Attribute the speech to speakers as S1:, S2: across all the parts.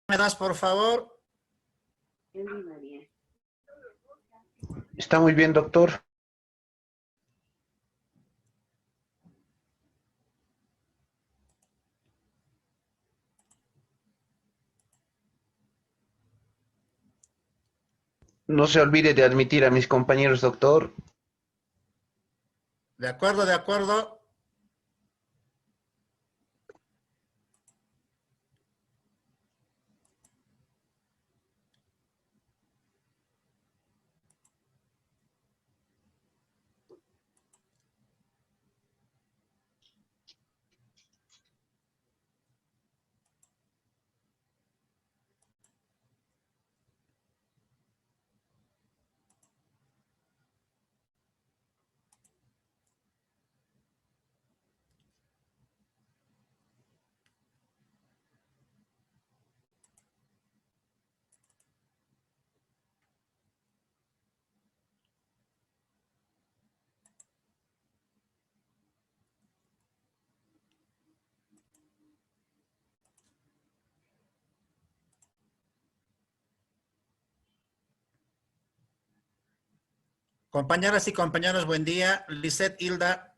S1: ¿Me das, por favor?
S2: Está muy bien, doctor. No se olvide de admitir a mis compañeros, doctor.
S1: De acuerdo, de acuerdo. Compañeras y compañeros, buen día. Lisette, Hilda,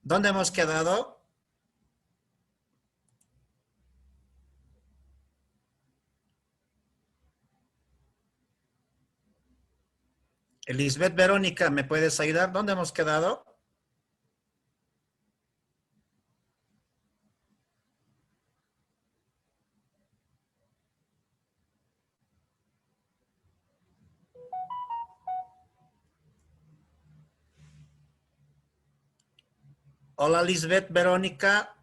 S1: ¿dónde hemos quedado? Lisbeth, Verónica, ¿me puedes ayudar? ¿Dónde hemos quedado? Hola, Lisbeth, Verónica.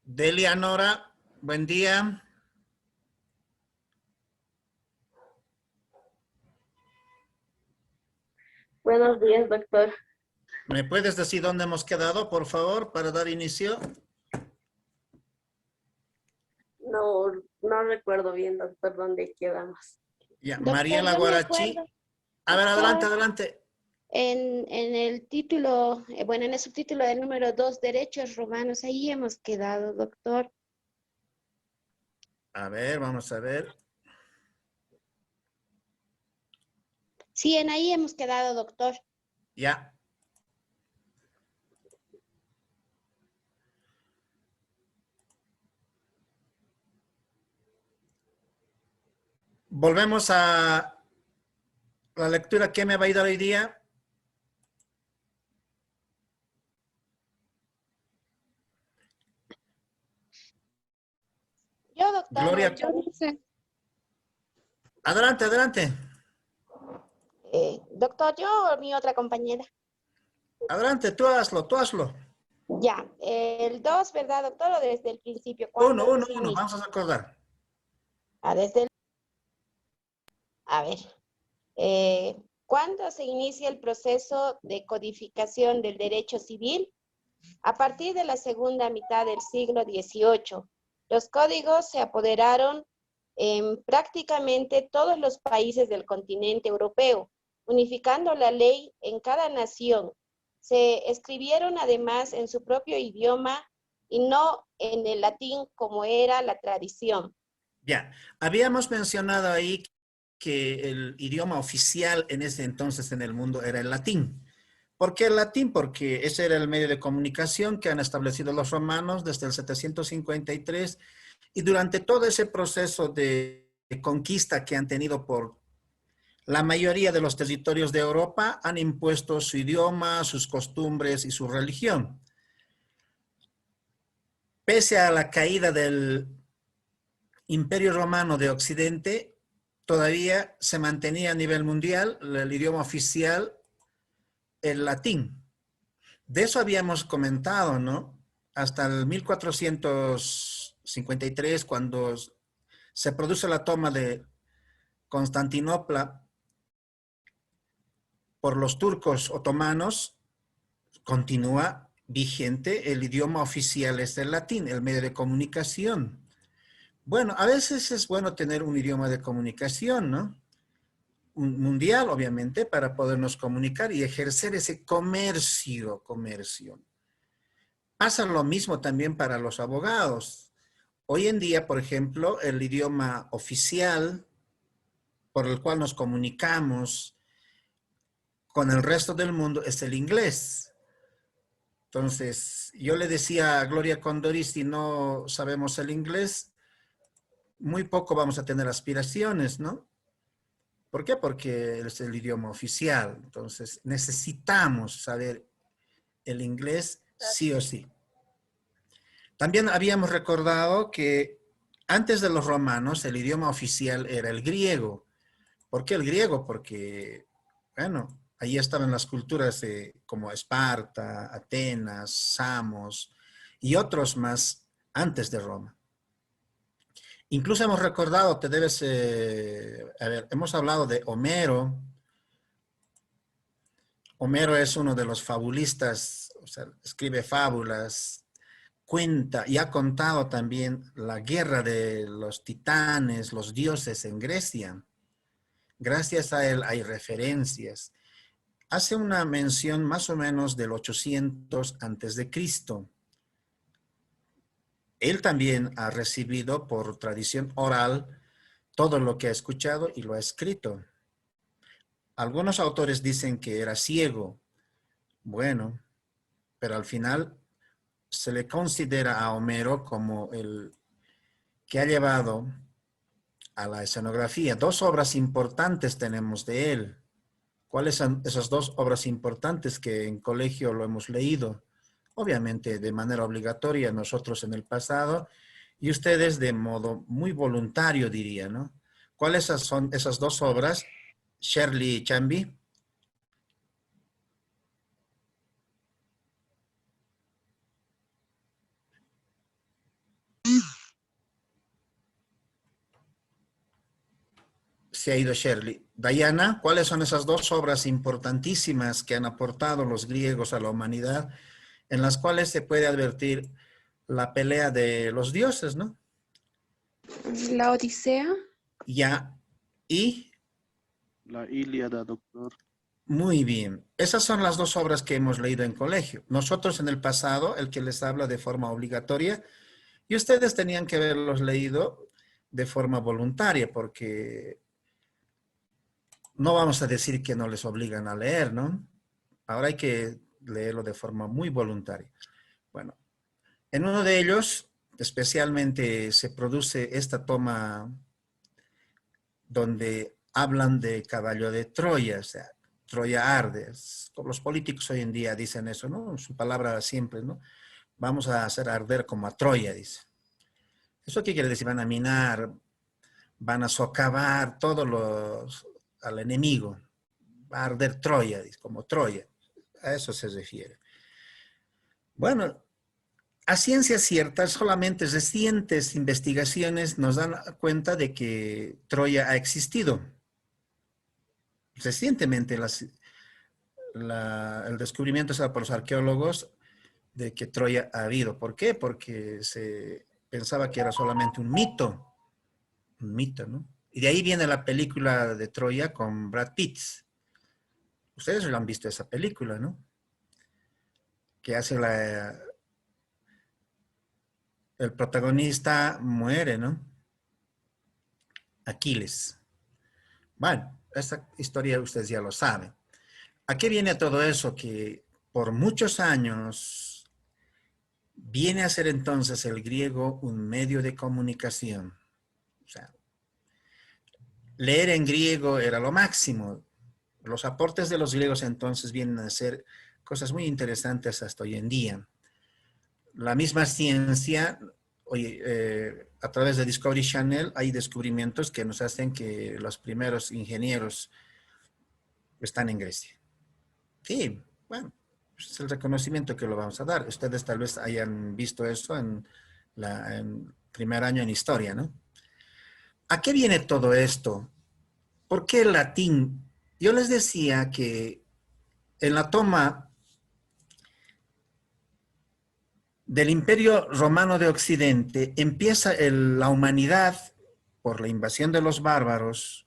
S1: Delia, Nora, buen día.
S3: Buenos días, doctor.
S1: ¿Me puedes decir dónde hemos quedado, por favor, para dar inicio?
S3: No recuerdo bien, doctor, dónde quedamos.
S1: Ya,
S4: Doctor,
S1: Mariela
S4: yo me
S1: Guarachi.
S4: acuerdo,
S1: A ver,
S4: doctor.
S1: adelante, adelante.
S4: En el título, bueno, en el subtítulo del número 2, Derechos Romanos, ahí hemos quedado, doctor.
S1: A ver, vamos a ver.
S4: Sí, en ahí hemos quedado, doctor.
S1: Ya. Volvemos a la lectura que me va a ir hoy día.
S4: Yo, doctor,
S1: Gloria.
S4: yo dice,
S1: Adelante, adelante.
S4: doctor, yo o mi otra compañera.
S1: Adelante, tú hazlo, tú hazlo.
S4: Ya, el 2, ¿verdad, doctor? O desde el principio,
S1: Uno,
S4: ¿cuándo
S1: uno,
S4: se
S1: uno.
S4: inicia?
S1: Vamos a recordar.
S4: Desde el... A ver, ¿cuándo se inicia el proceso de codificación del derecho civil? A partir de la segunda mitad del siglo XVIII, los códigos se apoderaron en prácticamente todos los países del continente europeo, unificando la ley en cada nación. Se escribieron además en su propio idioma y no en el latín como era la tradición.
S1: Ya, habíamos mencionado ahí que el idioma oficial en ese entonces en el mundo era el latín. ¿Por qué el latín? Porque ese era el medio de comunicación que han establecido los romanos desde el 753 y durante todo ese proceso de conquista que han tenido por la mayoría de los territorios de Europa, han impuesto su idioma, sus costumbres y su religión. Pese a la caída del Imperio Romano de Occidente, todavía se mantenía a nivel mundial el idioma oficial, el latín. De eso habíamos comentado, ¿no? Hasta el 1453, cuando se produce la toma de Constantinopla por los turcos otomanos, continúa vigente, el idioma oficial es el latín, el medio de comunicación. Bueno, a veces es bueno tener un idioma de comunicación, ¿no? Un mundial, obviamente, para podernos comunicar y ejercer ese comercio. Pasa lo mismo también para los abogados. Hoy en día, por ejemplo, el idioma oficial por el cual nos comunicamos con el resto del mundo es el inglés. Entonces, yo le decía a Gloria Condori, si no sabemos el inglés, muy poco vamos a tener aspiraciones, ¿no? ¿Por qué? Porque es el idioma oficial. Entonces, necesitamos saber el inglés sí o sí. También habíamos recordado que antes de los romanos, el idioma oficial era el griego. ¿Por qué el griego? Porque, bueno, ahí estaban las culturas como Esparta, Atenas, Samos y otros más antes de Roma. Incluso hemos recordado, hemos hablado de Homero. Homero es uno de los fabulistas, o sea, escribe fábulas, cuenta y ha contado también la guerra de los titanes, los dioses en Grecia. Gracias a él hay referencias. Hace una mención más o menos del 800 antes de Cristo. Él también ha recibido por tradición oral todo lo que ha escuchado y lo ha escrito. Algunos autores dicen que era ciego. Bueno, pero al final se le considera a Homero como el que ha llevado a la escenografía. Dos obras importantes tenemos de él. ¿Cuáles son esas dos obras importantes que en colegio lo hemos leído? Obviamente de manera obligatoria, nosotros en el pasado, y ustedes de modo muy voluntario, diría, ¿no? ¿Cuáles son esas dos obras? Shirley Chambi. Se ha ido Shirley. Diana, ¿cuáles son esas dos obras importantísimas que han aportado los griegos a la humanidad, en las cuales se puede advertir la pelea de los dioses, ¿no?
S5: La Odisea.
S1: Ya, y
S6: La Ilíada, doctor.
S1: muy bien. Esas son las dos obras que hemos leído en colegio. Nosotros en el pasado, el que les habla de forma obligatoria, y ustedes tenían que haberlos leído de forma voluntaria, porque no vamos a decir que no les obligan a leer, ¿no? Ahora hay que leerlo de forma muy voluntaria. Bueno, en uno de ellos, especialmente se produce esta toma donde hablan de caballo de Troya, o sea, Troya arde. Como los políticos hoy en día dicen eso, ¿no? Su palabra siempre, ¿no? Vamos a hacer arder como a Troya, dice. ¿Eso qué quiere decir? Van a minar, van a socavar al enemigo. Va a arder Troya, dice, como Troya. A eso se refiere. Bueno, a ciencia cierta, solamente recientes investigaciones nos dan cuenta de que Troya ha existido. Recientemente el descubrimiento se da por los arqueólogos de que Troya ha habido. ¿Por qué? Porque se pensaba que era solamente un mito, ¿no? Y de ahí viene la película de Troya con Brad Pitt. Ustedes lo han visto esa película, ¿no? Que hace el protagonista muere, ¿no? Aquiles. Bueno, esta historia ustedes ya lo saben. ¿A qué viene todo eso? Que por muchos años viene a ser entonces el griego un medio de comunicación. O sea, leer en griego era lo máximo. Los aportes de los griegos entonces vienen a ser cosas muy interesantes hasta hoy en día. La misma ciencia, a través de Discovery Channel hay descubrimientos que nos hacen que los primeros ingenieros están en Grecia. Sí, bueno, es el reconocimiento que lo vamos a dar. Ustedes tal vez hayan visto eso en primer año en historia, ¿no? ¿A qué viene todo esto? ¿Por qué el latín? Yo les decía que en la toma del Imperio Romano de Occidente empieza la humanidad por la invasión de los bárbaros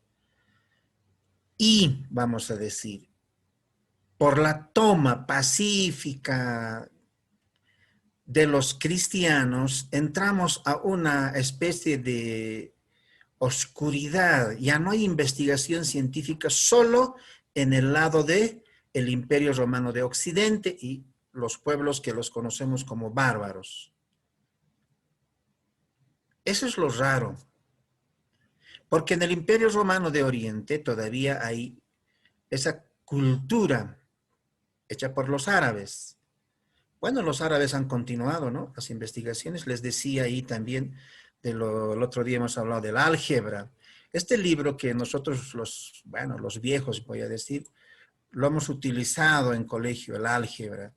S1: y, vamos a decir, por la toma pacífica de los cristianos, entramos a una especie de oscuridad. Ya no hay investigación científica solo en el lado de el Imperio Romano de Occidente y los pueblos que los conocemos como bárbaros. Eso es lo raro. Porque en el Imperio Romano de Oriente todavía hay esa cultura hecha por los árabes. Bueno, los árabes han continuado, ¿no? Las investigaciones. Les decía ahí también, el otro día hemos hablado del álgebra. Este libro que nosotros, los viejos, voy a decir, lo hemos utilizado en colegio, el álgebra.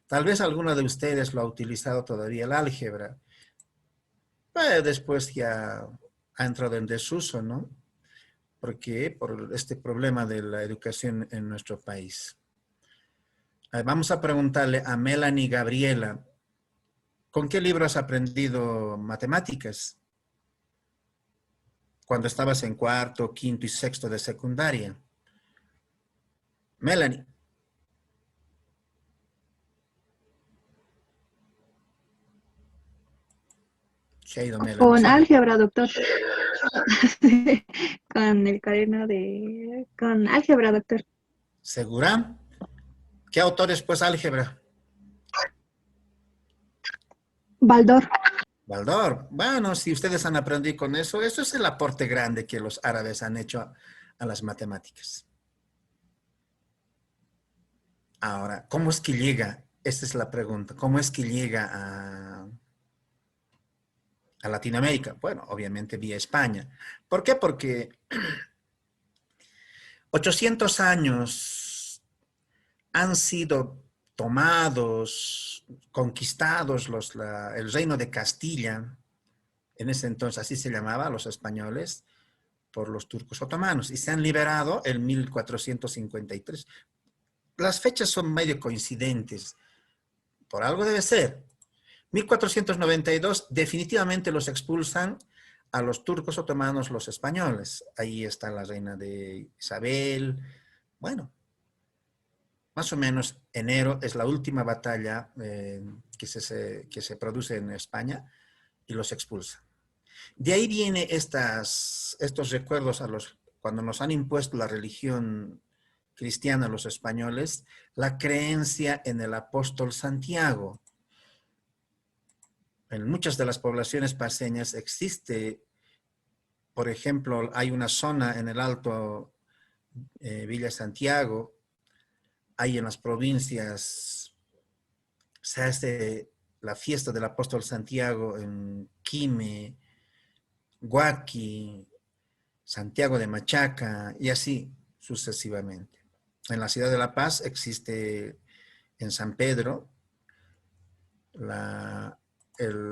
S1: Tal vez alguno de ustedes lo ha utilizado todavía, el álgebra. Pero después ya ha entrado en desuso, ¿no? Porque por este problema de la educación en nuestro país. Vamos a preguntarle a Melanie Gabriela, ¿con qué libro has aprendido matemáticas? Cuando estabas en cuarto, quinto y sexto de secundaria. Melanie. Se ha ido Melanie.
S7: Con
S1: Sí.
S7: álgebra, doctor. Con el cuaderno de... Con álgebra, doctor.
S1: ¿Segura? ¿Qué autores, pues, álgebra?
S7: Baldor.
S1: Baldor. Bueno, si ustedes han aprendido con eso, eso es el aporte grande que los árabes han hecho a las matemáticas. Ahora, ¿cómo es que llega? Esta es la pregunta. ¿Cómo es que llega a Latinoamérica? Bueno, obviamente vía España. ¿Por qué? Porque 800 años han sido tomados, conquistados el reino de Castilla, en ese entonces así se llamaba, los españoles, por los turcos otomanos, y se han liberado en 1453. Las fechas son medio coincidentes, por algo debe ser. 1492 definitivamente los expulsan a los turcos otomanos, los españoles. Ahí está la reina de Isabel. Bueno, más o menos enero es la última batalla que se produce en España y los expulsan. De ahí viene estos recuerdos cuando nos han impuesto la religión cristiana a los españoles, la creencia en el apóstol Santiago. En muchas de las poblaciones paceñas existe, por ejemplo, hay una zona en el Alto Villa Santiago, hay en las provincias, se hace la fiesta del apóstol Santiago en Quime, Huaqui, Santiago de Machaca y así sucesivamente. En la ciudad de La Paz existe en San Pedro el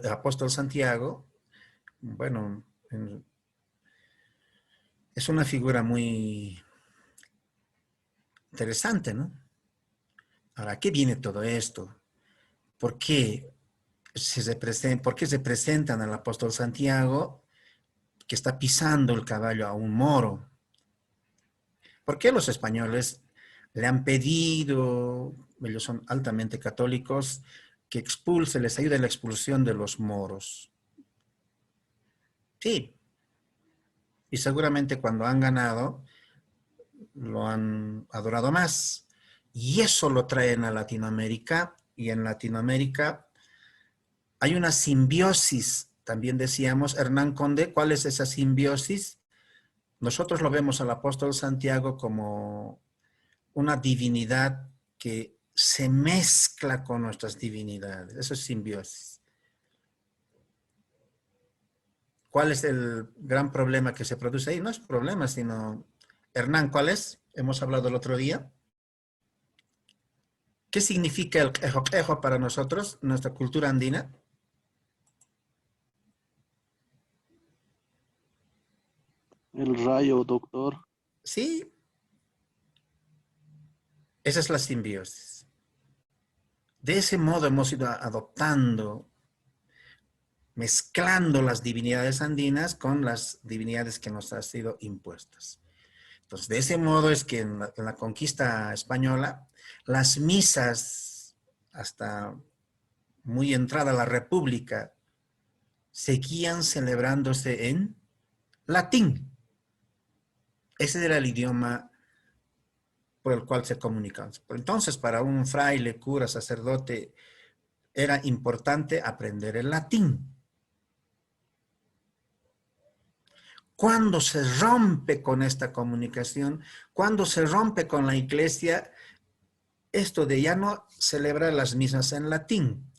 S1: apóstol Santiago. Bueno, es una figura muy interesante, ¿no? Ahora, ¿qué viene todo esto? ¿Por qué se presentan al apóstol Santiago que está pisando el caballo a un moro? ¿Por qué los españoles le han pedido, ellos son altamente católicos, que les ayude en la expulsión de los moros? Sí. Y seguramente cuando han ganado, lo han adorado más. Y eso lo traen a Latinoamérica. Y en Latinoamérica hay una simbiosis. También decíamos, Hernán Conde, ¿cuál es esa simbiosis? Nosotros lo vemos al apóstol Santiago como una divinidad que se mezcla con nuestras divinidades. Eso es simbiosis. ¿Cuál es el gran problema que se produce ahí? No es problema, sino... Hernán, ¿cuál es? Hemos hablado el otro día. ¿Qué significa el quejo para nosotros, nuestra cultura andina?
S6: El rayo, doctor.
S1: Sí. Esa es la simbiosis. De ese modo hemos ido adoptando, mezclando las divinidades andinas con las divinidades que nos han sido impuestas. Entonces, de ese modo es que en la conquista española, las misas, hasta muy entrada la República, seguían celebrándose en latín. Ese era el idioma por el cual se comunicaban. Entonces, para un fraile, cura, sacerdote, era importante aprender el latín. Cuando se rompe con esta comunicación, cuando se rompe con la iglesia, esto de ya no celebrar las misas en latín.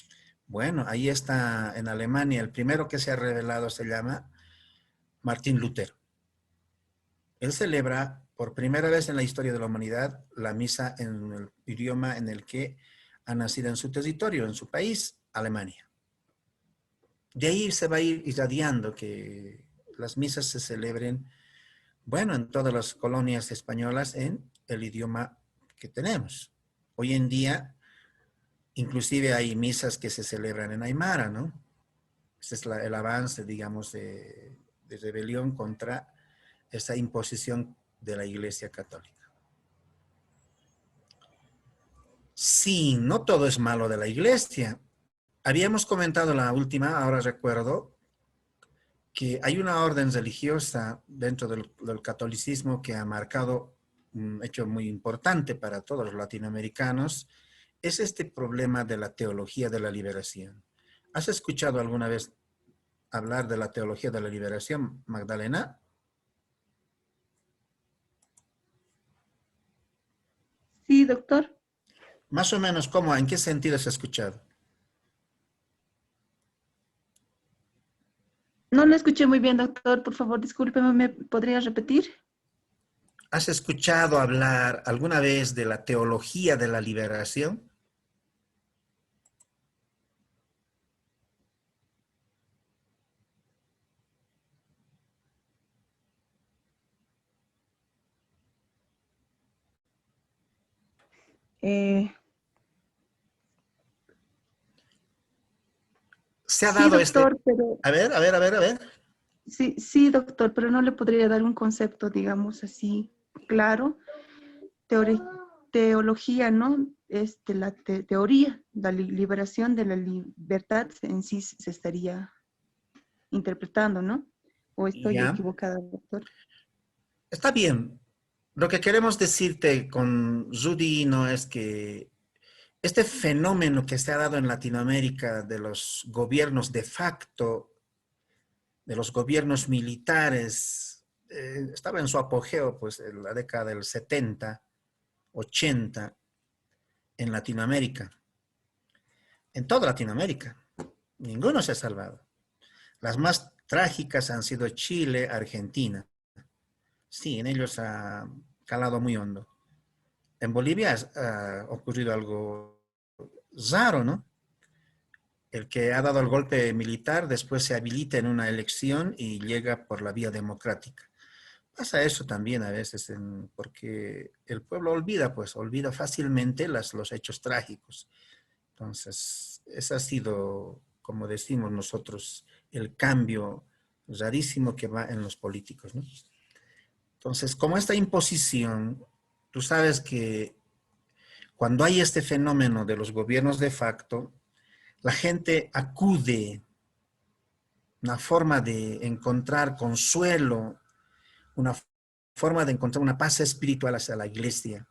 S1: Bueno, ahí está en Alemania, el primero que se ha revelado se llama Martín Lutero. Él celebra por primera vez en la historia de la humanidad la misa en el idioma en el que ha nacido en su territorio, en su país, Alemania. De ahí se va a ir irradiando que las misas se celebren, bueno, en todas las colonias españolas en el idioma que tenemos. Hoy en día, inclusive hay misas que se celebran en Aymara, ¿no? Ese es el avance, digamos, de rebelión contra esa imposición de la Iglesia Católica. Sí, no todo es malo de la Iglesia. Habíamos comentado la última, ahora recuerdo, que hay una orden religiosa dentro del catolicismo que ha marcado un hecho muy importante para todos los latinoamericanos, es este problema de la teología de la liberación. ¿Has escuchado alguna vez hablar de la teología de la liberación, Magdalena?
S7: Sí, doctor.
S1: Más o menos, ¿cómo? ¿En qué sentido has escuchado?
S7: No lo escuché muy bien, doctor. Por favor, discúlpeme, ¿me podría repetir?
S1: ¿Has escuchado hablar alguna vez de la teología de la liberación? Se ha
S7: Sí,
S1: dado
S7: doctor, pero
S1: A ver.
S7: sí, doctor, pero no le podría dar un concepto, digamos así, claro. Teología, ¿no? La teoría, la liberación de la libertad en sí se estaría interpretando, ¿no? ¿O estoy
S1: Ya,
S7: equivocada, doctor?
S1: está bien. Lo que queremos decirte con Judy no es que este fenómeno que se ha dado en Latinoamérica de los gobiernos de facto, de los gobiernos militares, estaba en su apogeo pues en la década del 70, 80 en Latinoamérica, en toda Latinoamérica. Ninguno se ha salvado. Las más trágicas han sido Chile, Argentina. Sí, en ellos ha calado muy hondo. En Bolivia ha ocurrido algo raro, ¿no? El que ha dado el golpe militar después se habilita en una elección y llega por la vía democrática. Pasa eso también a veces, porque el pueblo olvida, pues, olvida fácilmente los hechos trágicos. Entonces, ese ha sido, como decimos nosotros, el cambio rarísimo que va en los políticos, ¿no? Entonces, como esta imposición, tú sabes que cuando hay este fenómeno de los gobiernos de facto, la gente acude una forma de encontrar consuelo, una forma de encontrar una paz espiritual hacia la iglesia.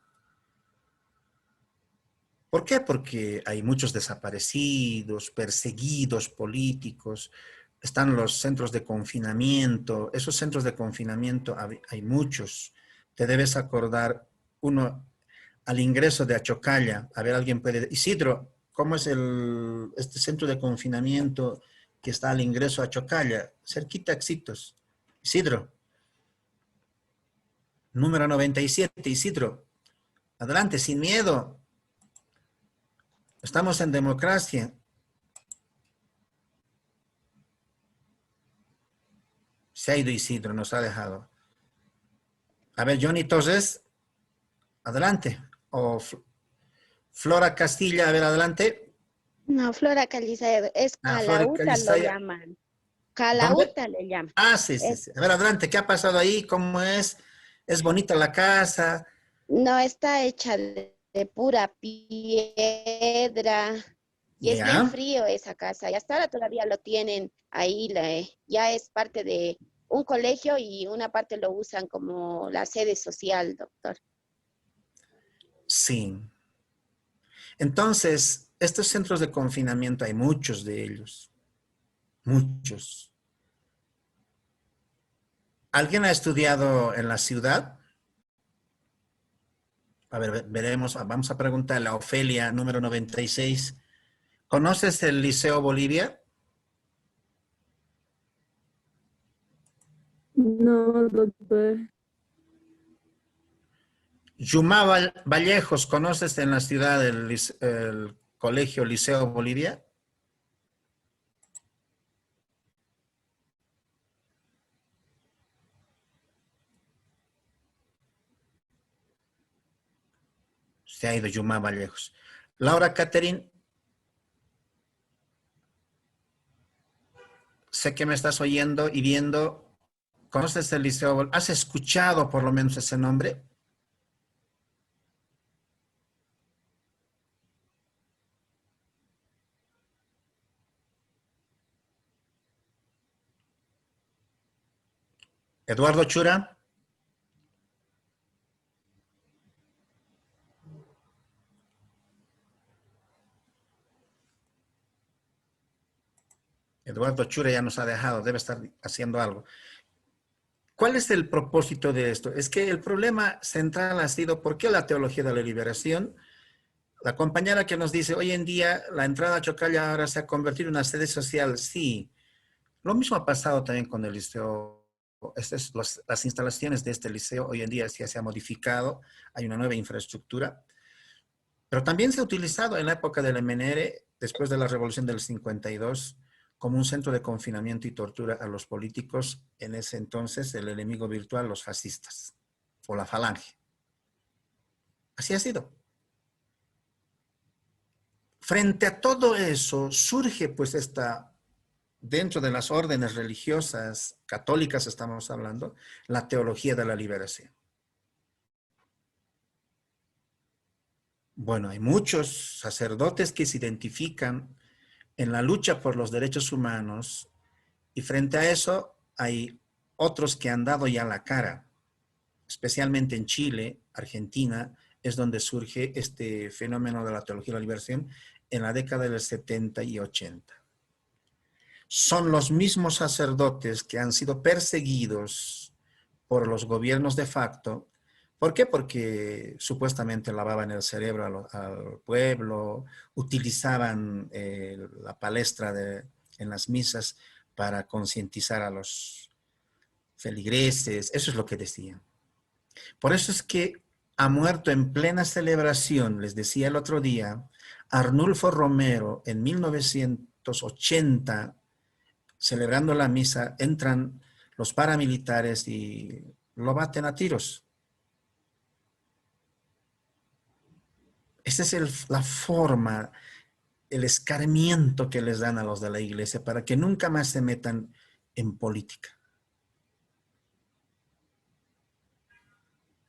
S1: ¿Por qué? Porque hay muchos desaparecidos, perseguidos políticos, están los centros de confinamiento. Esos centros de confinamiento hay muchos. Te debes acordar uno al ingreso de Achocalla. A ver, alguien puede... Isidro, ¿cómo es este centro de confinamiento que está al ingreso a Achocalla? Cerquita Exitos. Isidro. Número 97, Isidro. Adelante, sin miedo. Estamos en democracia. Se ha ido Isidro, nos ha dejado. A ver, Johnny Torres, adelante. O Flora Castilla, a ver, adelante.
S4: No, Flora Calizaedo, es
S1: Ah, Flora
S4: Calauta lo
S1: Calizaya.
S4: llaman.
S1: ¿Dónde?
S4: Calauta le llaman.
S1: Ah, sí, sí,
S4: Es,
S1: sí. A ver, adelante, ¿qué ha pasado ahí? ¿Cómo es? ¿Es bonita la casa?
S4: no, está hecha de pura piedra y es bien
S1: Ya.
S4: frío esa casa. Y hasta ahora todavía lo tienen ahí, ya es parte de un colegio y una parte lo usan como la sede social, doctor.
S1: Sí. Entonces, estos centros de confinamiento hay muchos de ellos. Muchos. ¿Alguien ha estudiado en la ciudad? A ver, veremos. Vamos a preguntarle a Ofelia, número 96. ¿Conoces el Liceo Bolivia?
S3: No, doctor.
S1: Yumá Vallejos, ¿conoces en la ciudad el colegio Liceo Bolivia? Se ha ido Yumá Vallejos. Laura Catherine, sé que me estás oyendo y viendo. ¿Conoces el Liceo? ¿Has escuchado por lo menos ese nombre? Eduardo Chura. Eduardo Chura ya nos ha dejado, debe estar haciendo algo. ¿Cuál es el propósito de esto? Es que el problema central ha sido ¿por qué la teología de la liberación? La compañera que nos dice, hoy en día la entrada a Chocalla ahora se ha convertido en una sede social. Sí, lo mismo ha pasado también con el liceo. Las instalaciones de este liceo hoy en día ya se ha modificado, hay una nueva infraestructura, pero también se ha utilizado en la época del MNR, después de la revolución del 52, como un centro de confinamiento y tortura a los políticos, en ese entonces el enemigo virtual, los fascistas, o la falange. Así ha sido. Frente a todo eso, surge pues dentro de las órdenes religiosas católicas estamos hablando, la teología de la liberación. Bueno, hay muchos sacerdotes que se identifican en la lucha por los derechos humanos y frente a eso hay otros que han dado ya la cara, especialmente en Chile, Argentina, es donde surge este fenómeno de la teología de la liberación en la década del 70 y 80. Son los mismos sacerdotes que han sido perseguidos por los gobiernos de facto. ¿Por qué? Porque supuestamente lavaban el cerebro al pueblo, utilizaban la palestra en las misas para concientizar a los feligreses. Eso es lo que decían. Por eso es que ha muerto en plena celebración, les decía el otro día, Arnulfo Romero en 1980, celebrando la misa, entran los paramilitares y lo baten a tiros. Esa es la forma, el escarmiento que les dan a los de la iglesia para que nunca más se metan en política.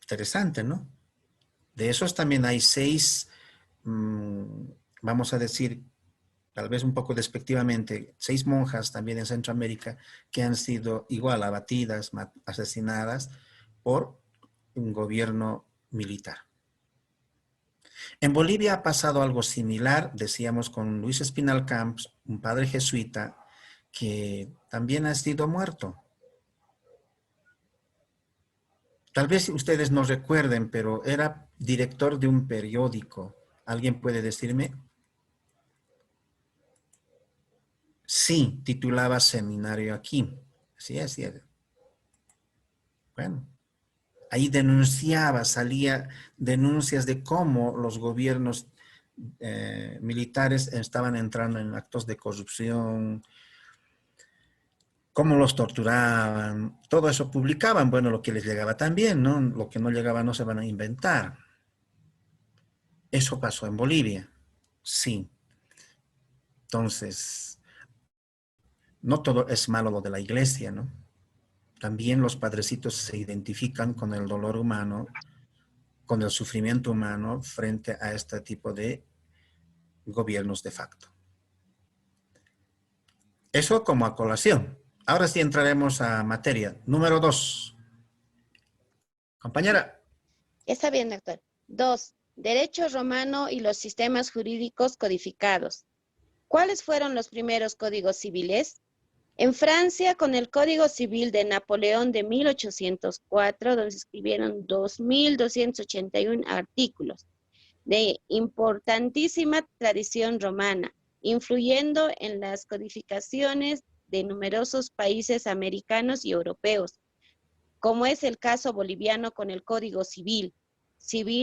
S1: Interesante, ¿no? De esos también hay 6, vamos a decir, tal vez un poco despectivamente, 6 monjas también en Centroamérica que han sido igual abatidas, asesinadas por un gobierno militar. En Bolivia ha pasado algo similar, decíamos, con Luis Espinal Camps, un padre jesuita que también ha sido muerto. Tal vez ustedes no recuerden, pero era director de un periódico. ¿Alguien puede decirme? Sí, titulaba Seminario Aquí. Así es. Bueno, ahí salía denuncias de cómo los gobiernos militares estaban entrando en actos de corrupción, cómo los torturaban, todo eso publicaban, bueno, lo que les llegaba también, ¿no? Lo que no llegaba no se van a inventar. Eso pasó en Bolivia, sí. Entonces, no todo es malo lo de la iglesia, ¿no? También los padrecitos se identifican con el dolor humano, con el sufrimiento humano frente a este tipo de gobiernos de facto. Eso como a colación. Ahora sí entraremos a materia. Número 2. Compañera.
S4: Está bien, doctor. 2. Derecho romano y los sistemas jurídicos codificados. ¿Cuáles fueron los primeros códigos civiles? En Francia, con el Código Civil de Napoleón de 1804, donde se escribieron 2.281 artículos de importantísima tradición romana, influyendo en las codificaciones de numerosos países americanos y europeos, como es el caso boliviano con el Código Civil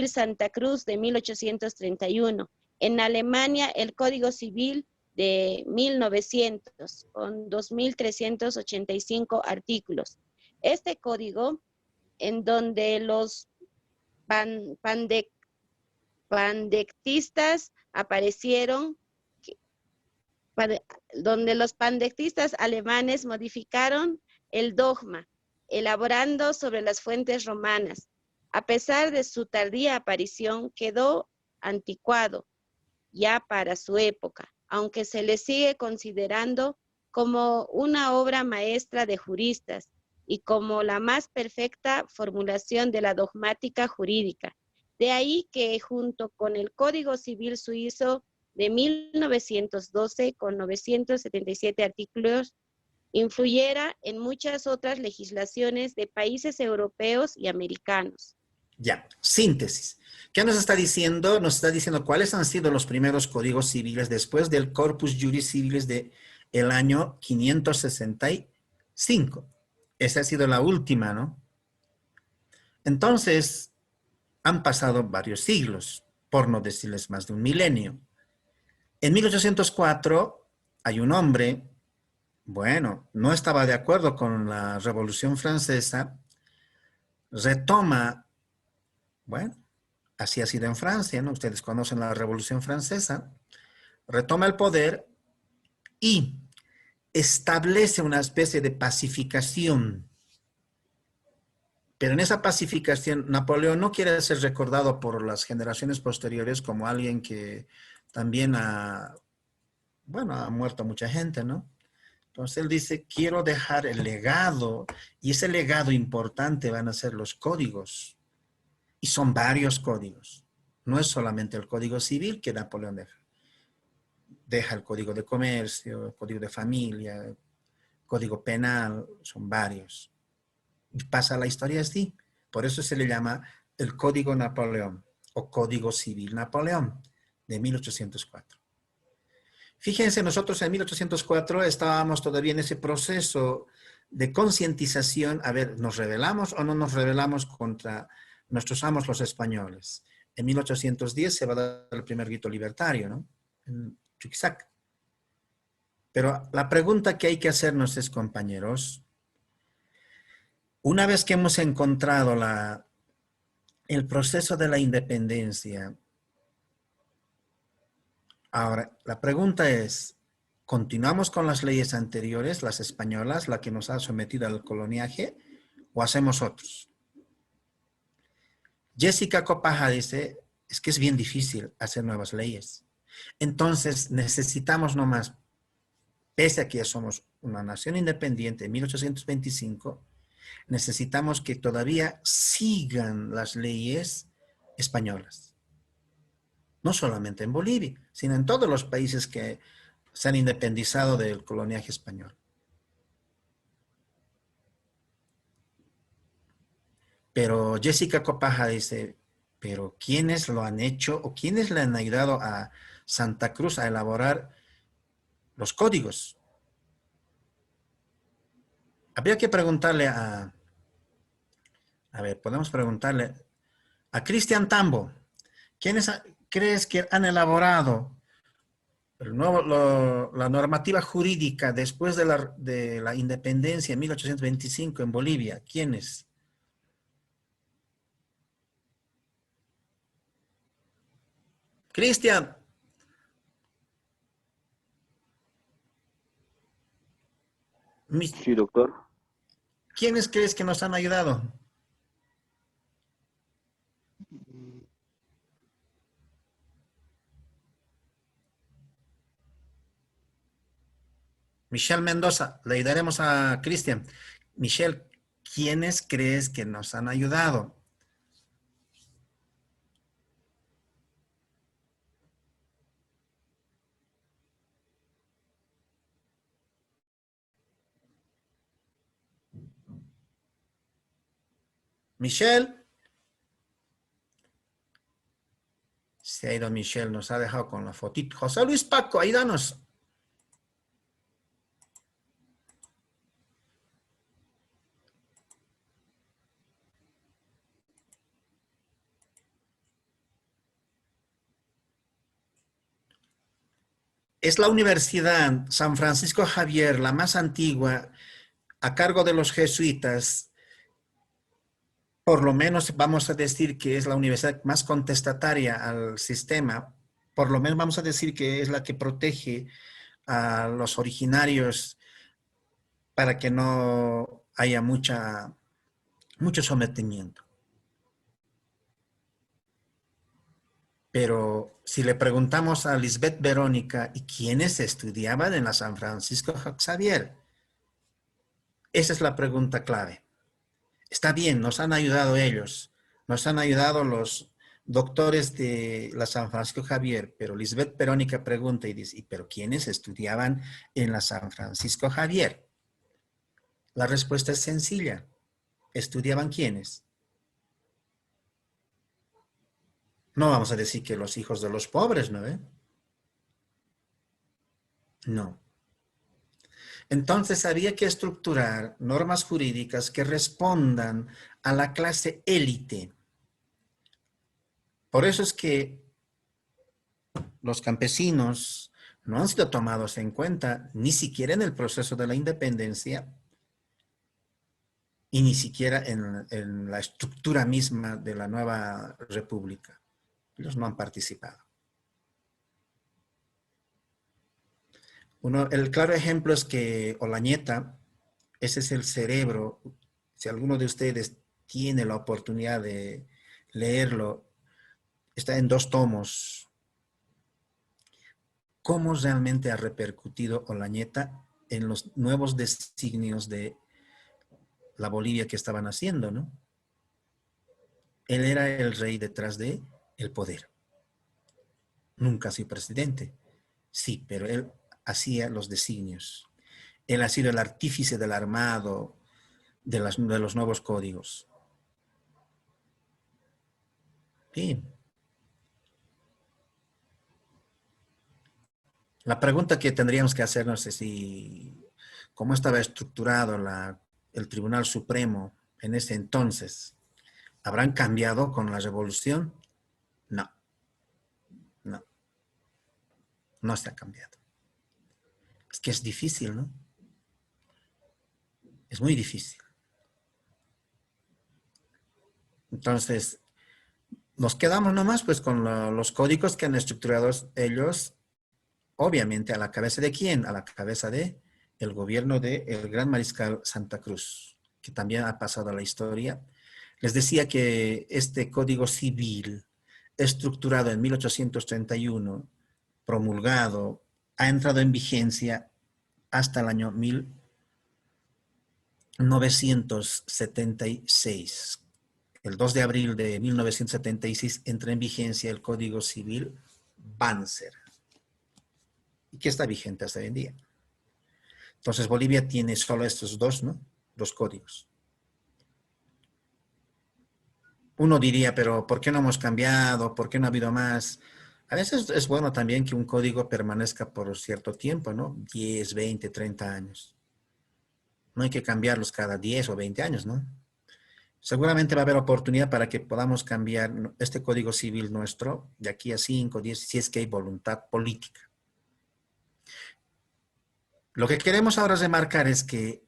S4: Santa Cruz de 1831. En Alemania, el Código Civil de 1900, con 2.385 artículos. Este código, en donde los pandectistas aparecieron, donde los pandectistas alemanes modificaron el dogma, elaborando sobre las fuentes romanas. A pesar de su tardía aparición, quedó anticuado ya para su época, aunque se le sigue considerando como una obra maestra de juristas y como la más perfecta formulación de la dogmática jurídica. De ahí que junto con el Código Civil Suizo de 1912, con 977 artículos, influyera en muchas otras legislaciones de países europeos y americanos.
S1: Ya, síntesis. ¿Qué nos está diciendo? Nos está diciendo cuáles han sido los primeros códigos civiles después del Corpus Juris Civilis del año 565. Esa ha sido la última, ¿no? Entonces, han pasado varios siglos, por no decirles más de un milenio. En 1804 hay un hombre, bueno, no estaba de acuerdo con la Revolución Francesa, retoma, bueno, así ha sido en Francia, ¿no? Ustedes conocen la Revolución Francesa, retoma el poder y establece una especie de pacificación. Pero en esa pacificación, Napoleón no quiere ser recordado por las generaciones posteriores como alguien que también ha muerto mucha gente, ¿no? Entonces él dice, quiero dejar el legado, y ese legado importante van a ser los códigos. Y son varios códigos. No es solamente el Código Civil que Napoleón deja. Deja el Código de Comercio, el Código de Familia, Código Penal, son varios. Y pasa la historia así. Por eso se le llama el Código Napoleón o Código Civil Napoleón de 1804. Fíjense, nosotros en 1804 estábamos todavía en ese proceso de concientización. A ver, ¿nos rebelamos o no nos rebelamos contra nuestros amos los españoles? En 1810 se va a dar el primer grito libertario, ¿no? En Chuquisaca. Pero la pregunta que hay que hacernos es, compañeros, una vez que hemos encontrado el proceso de la independencia, ahora la pregunta es, ¿continuamos con las leyes anteriores, las españolas, la que nos ha sometido al coloniaje, o hacemos otros? Jessica Copaja dice, es que es bien difícil hacer nuevas leyes. Entonces necesitamos nomás, pese a que ya somos una nación independiente en 1825, necesitamos que todavía sigan las leyes españolas. No solamente en Bolivia, sino en todos los países que se han independizado del coloniaje español. Pero Jessica Copaja dice, pero ¿quiénes lo han hecho o quiénes le han ayudado a Santa Cruz a elaborar los códigos? Habría que preguntarle podemos preguntarle a Cristian Tambo, ¿quiénes crees que han elaborado la normativa jurídica después de la independencia en 1825 en Bolivia? ¿Quiénes? Cristian.
S6: Sí, doctor.
S1: ¿Quiénes crees que nos han ayudado? Michelle Mendoza, le daremos a Cristian. Michelle, ¿quiénes crees que nos han ayudado? Michelle. Se ha ido Michelle, nos ha dejado con la fotito. José Luis Paco, ayúdanos. Es la Universidad San Francisco Javier, la más antigua, a cargo de los jesuitas. Por lo menos vamos a decir que es la universidad más contestataria al sistema. Por lo menos vamos a decir que es la que protege a los originarios para que no haya mucho sometimiento. Pero si le preguntamos a Lisbeth Verónica, ¿y quiénes estudiaban en la San Francisco Xavier? Esa es la pregunta clave. Está bien, nos han ayudado ellos, nos han ayudado los doctores de la San Francisco Javier, pero Lisbeth Verónica pregunta y dice, ¿pero quiénes estudiaban en la San Francisco Javier? La respuesta es sencilla. ¿Estudiaban quiénes? No vamos a decir que los hijos de los pobres, ¿no? No. Entonces había que estructurar normas jurídicas que respondan a la clase élite. Por eso es que los campesinos no han sido tomados en cuenta ni siquiera en el proceso de la independencia y ni siquiera en la estructura misma de la nueva república. Ellos no han participado. El claro ejemplo es que Olañeta, ese es el cerebro. Si alguno de ustedes tiene la oportunidad de leerlo, está en 2 tomos. ¿Cómo realmente ha repercutido Olañeta en los nuevos designios de la Bolivia que estaban haciendo, ¿no? Él era el rey detrás de el poder. Nunca ha sido presidente. Sí, pero él hacía los designios. Él ha sido el artífice del armado de los nuevos códigos. Bien. La pregunta que tendríamos que hacernos es si, cómo estaba estructurado el Tribunal Supremo en ese entonces. ¿Habrán cambiado con la revolución? No. No. No se ha cambiado. Es que es difícil, ¿no? Es muy difícil. Entonces, nos quedamos nomás pues con los códigos que han estructurado ellos, obviamente, ¿a la cabeza de quién? A la cabeza de el gobierno del Gran Mariscal Santa Cruz, que también ha pasado a la historia. Les decía que este Código Civil, estructurado en 1831, promulgado, ha entrado en vigencia hasta el año 1976. El 2 de abril de 1976 entra en vigencia el Código Civil Banzer, y que está vigente hasta hoy en día. Entonces Bolivia tiene solo estos dos, ¿no? 2 códigos. Uno diría, pero ¿por qué no hemos cambiado? ¿Por qué no ha habido más? A veces es bueno también que un código permanezca por cierto tiempo, ¿no? 10, 20, 30 años. No hay que cambiarlos cada 10 o 20 años, ¿no? Seguramente va a haber oportunidad para que podamos cambiar este Código Civil nuestro de aquí a 5, 10, si es que hay voluntad política. Lo que queremos ahora remarcar es que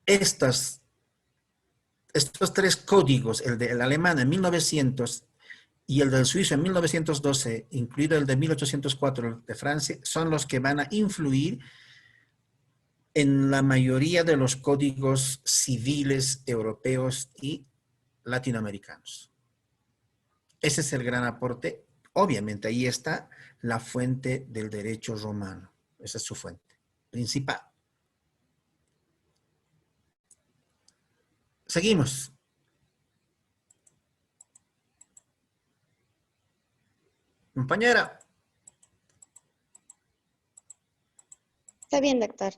S1: estos 3 códigos, el del alemán en 1900 y el del suizo en 1912, incluido el de 1804 de Francia, son los que van a influir en la mayoría de los códigos civiles europeos y latinoamericanos. Ese es el gran aporte. Obviamente ahí está la fuente del derecho romano. Esa es su fuente principal. Seguimos. Compañera.
S4: Está bien, doctor.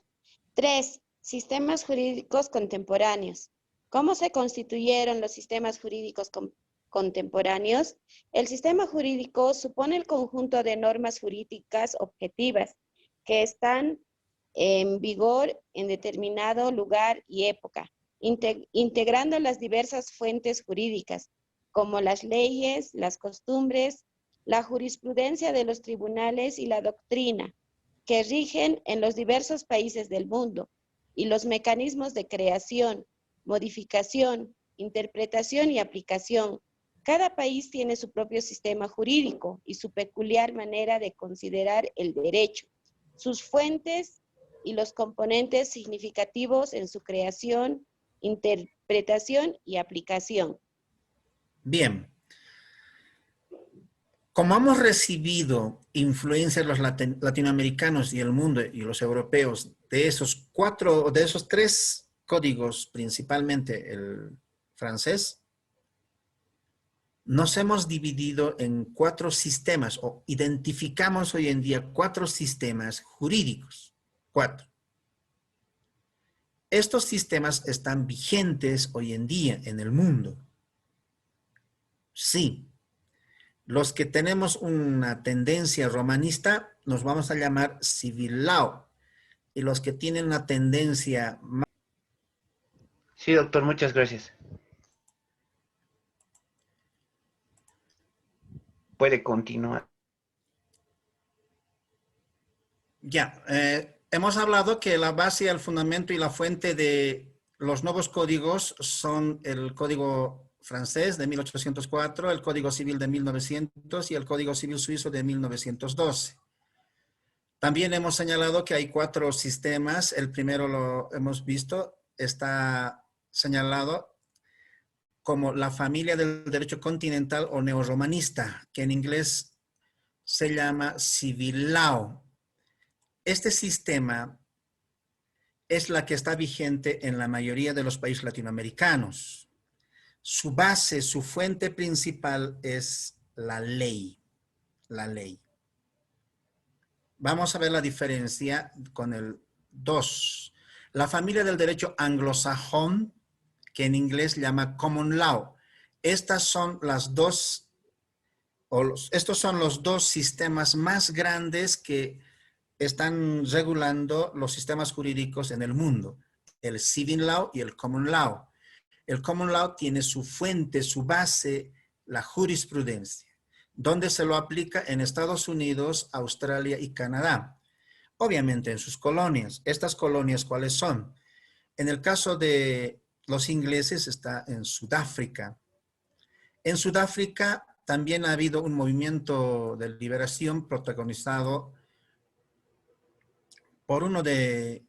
S4: 3. Sistemas jurídicos contemporáneos. ¿Cómo se constituyeron los sistemas jurídicos contemporáneos? El sistema jurídico supone el conjunto de normas jurídicas objetivas que están en vigor en determinado lugar y época, integrando las diversas fuentes jurídicas, como las leyes, las costumbres, la jurisprudencia de los tribunales y la doctrina, que rigen en los diversos países del mundo, y los mecanismos de creación, modificación, interpretación y aplicación. Cada país tiene su propio sistema jurídico y su peculiar manera de considerar el derecho, sus fuentes y los componentes significativos en su creación, interpretación y aplicación.
S1: Bien. Como hemos recibido influencia de los latinoamericanos y el mundo y los europeos de esos tres códigos, principalmente el francés, nos hemos dividido en 4 sistemas o identificamos hoy en día 4 sistemas jurídicos. 4. Estos sistemas están vigentes hoy en día en el mundo. Sí. Los que tenemos una tendencia romanista nos vamos a llamar civil law. Y los que tienen una tendencia...
S2: Sí, doctor, muchas gracias. Puede continuar.
S1: Ya, hemos hablado que la base, el fundamento y la fuente de los nuevos códigos son el código francés de 1804, el Código Civil de 1900 y el Código Civil suizo de 1912. También hemos señalado que hay 4 sistemas. El primero lo hemos visto, está señalado como la familia del derecho continental o neorromanista, que en inglés se llama Civil Law. Este sistema es la que está vigente en la mayoría de los países latinoamericanos. Su base, su fuente principal es la ley. La ley. Vamos a ver la diferencia con el 2. La familia del derecho anglosajón, que en inglés llama common law. Estas son las dos, estos son los 2 sistemas más grandes que están regulando los sistemas jurídicos en el mundo. El civil law y el common law. El common law tiene su fuente, su base, la jurisprudencia, donde se lo aplica en Estados Unidos, Australia y Canadá. Obviamente en sus colonias. ¿Estas colonias cuáles son? En el caso de los ingleses está en Sudáfrica. En Sudáfrica también ha habido un movimiento de liberación protagonizado por uno de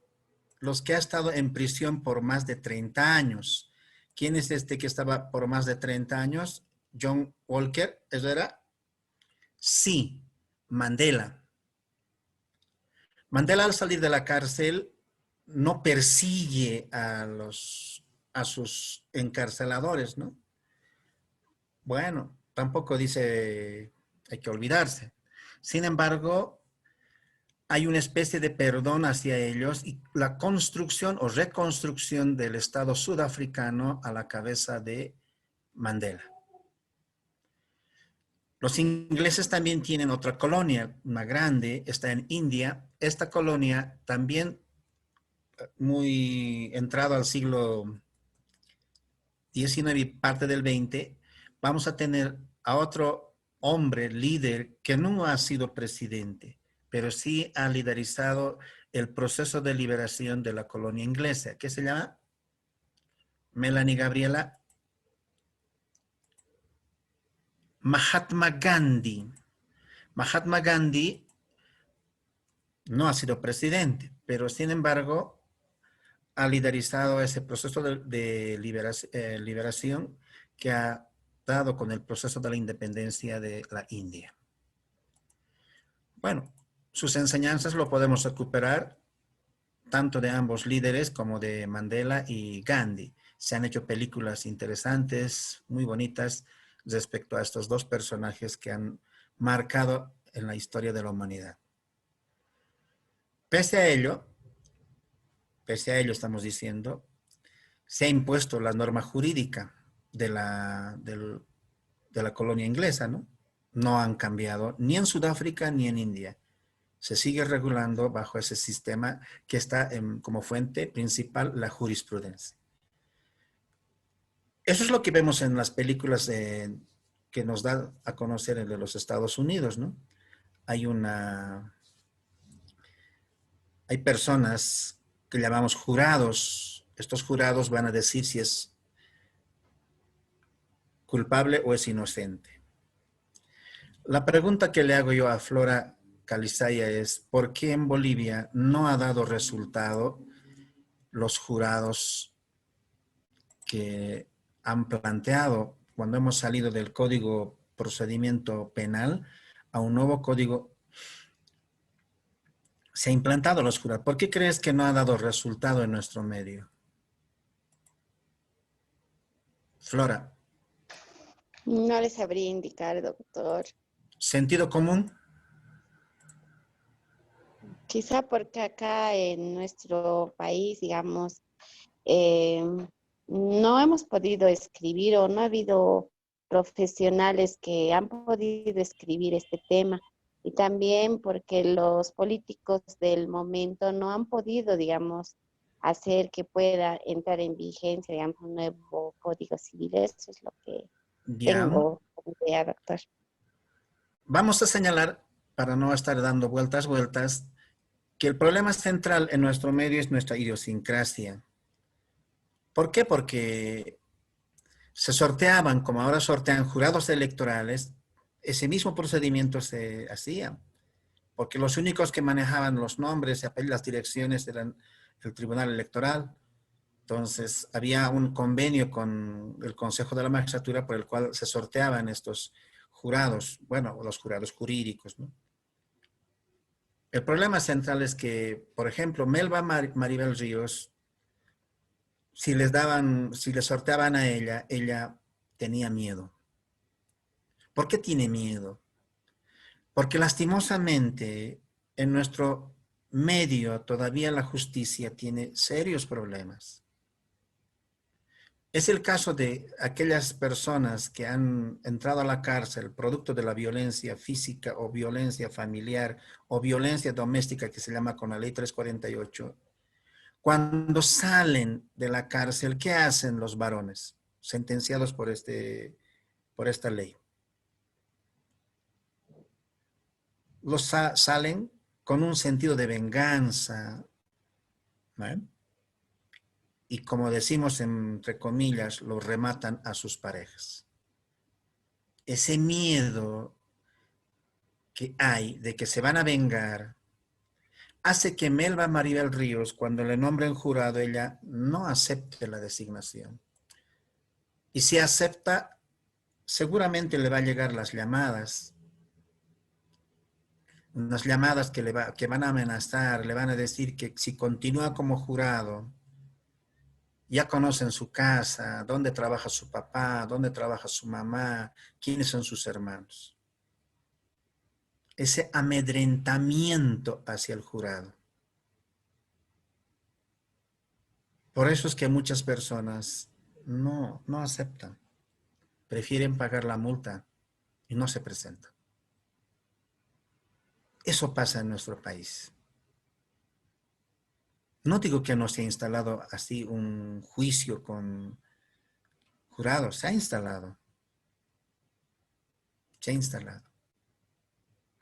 S1: los que ha estado en prisión por más de 30 años. ¿Quién es este que estaba por más de 30 años? John Walker, ¿eso era? Sí, Mandela. Mandela al salir de la cárcel no persigue a sus encarceladores, ¿no? Bueno, tampoco dice hay que olvidarse. Sin embargo, hay una especie de perdón hacia ellos y la construcción o reconstrucción del Estado sudafricano a la cabeza de Mandela. Los ingleses también tienen otra colonia, una grande, está en India. Esta colonia también muy entrado al siglo XIX y parte del XX, vamos a tener a otro hombre, líder, que no ha sido presidente, pero sí ha liderizado el proceso de liberación de la colonia inglesa. ¿Qué se llama? Melanie Gabriela. Mahatma Gandhi. Mahatma Gandhi no ha sido presidente, pero sin embargo ha liderizado ese proceso de liberación que ha dado con el proceso de la independencia de la India. Bueno, sus enseñanzas lo podemos recuperar tanto de ambos líderes como de Mandela y Gandhi. Se han hecho películas interesantes, muy bonitas, respecto a estos dos personajes que han marcado en la historia de la humanidad. Pese a ello estamos diciendo, se ha impuesto la norma jurídica de la colonia inglesa, ¿no? No han cambiado ni en Sudáfrica ni en India. Se sigue regulando bajo ese sistema que está como fuente principal la jurisprudencia. Eso es lo que vemos en las películas que nos da a conocer el de los Estados Unidos, ¿no? Hay personas que llamamos jurados. Estos jurados van a decir si es culpable o es inocente. La pregunta que le hago yo a Flora Calizaya es, ¿por qué en Bolivia no ha dado resultado los jurados que han planteado cuando hemos salido del Código Procedimiento Penal a un nuevo código? Se ha implantado los jurados. ¿Por qué crees que no ha dado resultado en nuestro medio? Flora.
S4: No les sabría indicar, doctor.
S1: ¿Sentido común?
S4: Quizá porque acá en nuestro país, digamos, no hemos podido escribir o no ha habido profesionales que han podido escribir este tema. Y también porque los políticos del momento no han podido, digamos, hacer que pueda entrar en vigencia, digamos, un nuevo Código Civil. Eso es lo que tengo como idea, doctor.
S1: Vamos a señalar, para no estar dando vueltas, que el problema central en nuestro medio es nuestra idiosincrasia. ¿Por qué? Porque se sorteaban, como ahora sortean jurados electorales, ese mismo procedimiento se hacía, porque los únicos que manejaban los nombres y las direcciones eran el Tribunal Electoral. Entonces, había un convenio con el Consejo de la Magistratura por el cual se sorteaban estos jurados, bueno, los jurados jurídicos, ¿no? El problema central es que, por ejemplo, Melba Maribel Ríos, si les sorteaban a ella tenía miedo. ¿Por qué tiene miedo? Porque lastimosamente en nuestro medio todavía la justicia tiene serios problemas. Es el caso de aquellas personas que han entrado a la cárcel producto de la violencia física o violencia familiar o violencia doméstica que se llama con la ley 348. Cuando salen de la cárcel, ¿qué hacen los varones sentenciados por esta ley? Salen con un sentido de venganza, ¿no? Y como decimos entre comillas, los rematan a sus parejas. Ese miedo que hay de que se van a vengar hace que Melba Maribel Ríos, cuando le nombren jurado, ella no acepte la designación. Y si acepta, seguramente le va a llegar las llamadas. Unas llamadas que van a amenazar, le van a decir que si continúa como jurado, ya conocen su casa, dónde trabaja su papá, dónde trabaja su mamá, quiénes son sus hermanos. Ese amedrentamiento hacia el jurado. Por eso es que muchas personas no aceptan. Prefieren pagar la multa y no se presentan. Eso pasa en nuestro país. No digo que no se ha instalado así un juicio con jurados, se ha instalado. Se ha instalado.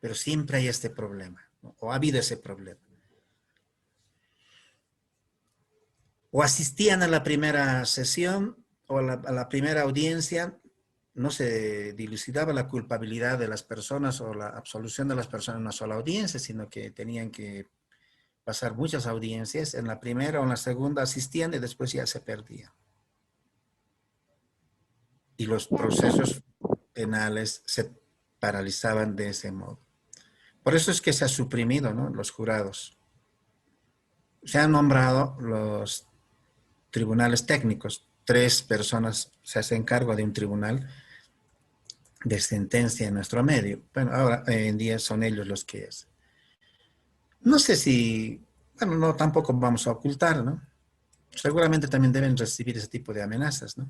S1: Pero siempre hay este problema, ¿no? O ha habido ese problema. O asistían a la primera sesión o a la primera audiencia, no se dilucidaba la culpabilidad de las personas o la absolución de las personas en una sola audiencia, sino que tenían que pasar muchas audiencias. En la primera o en la segunda asistían y después ya se perdían. Y los procesos penales se paralizaban de ese modo. Por eso es que se ha suprimido, ¿no?, los jurados. Se han nombrado los tribunales técnicos. 3 personas se hacen cargo de un tribunal de sentencia en nuestro medio. Bueno, ahora en día son ellos los que es. No sé si, bueno, no, tampoco vamos a ocultar, ¿no? Seguramente también deben recibir ese tipo de amenazas, ¿no?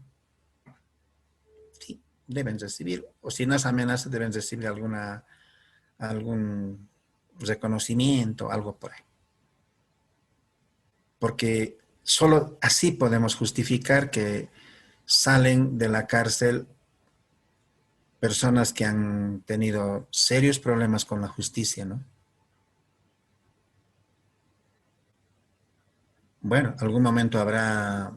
S1: Sí, deben recibir, o si no es amenaza, deben recibir algún reconocimiento, algo por ahí. Porque solo así podemos justificar que salen de la cárcel personas que han tenido serios problemas con la justicia, ¿no? Bueno, algún momento habrá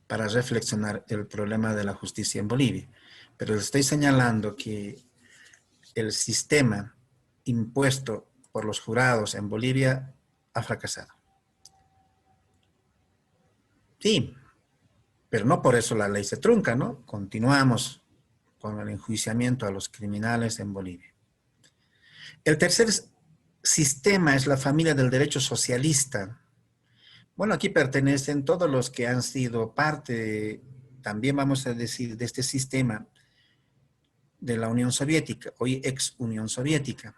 S1: para reflexionar el problema de la justicia en Bolivia, pero les estoy señalando que el sistema impuesto por los jurados en Bolivia ha fracasado. Sí, pero no por eso la ley se trunca, ¿no? Continuamos con el enjuiciamiento a los criminales en Bolivia. El tercer sistema es la familia del derecho socialista. Bueno, aquí pertenecen todos los que han sido parte, también vamos a decir, de este sistema de la Unión Soviética, hoy ex Unión Soviética.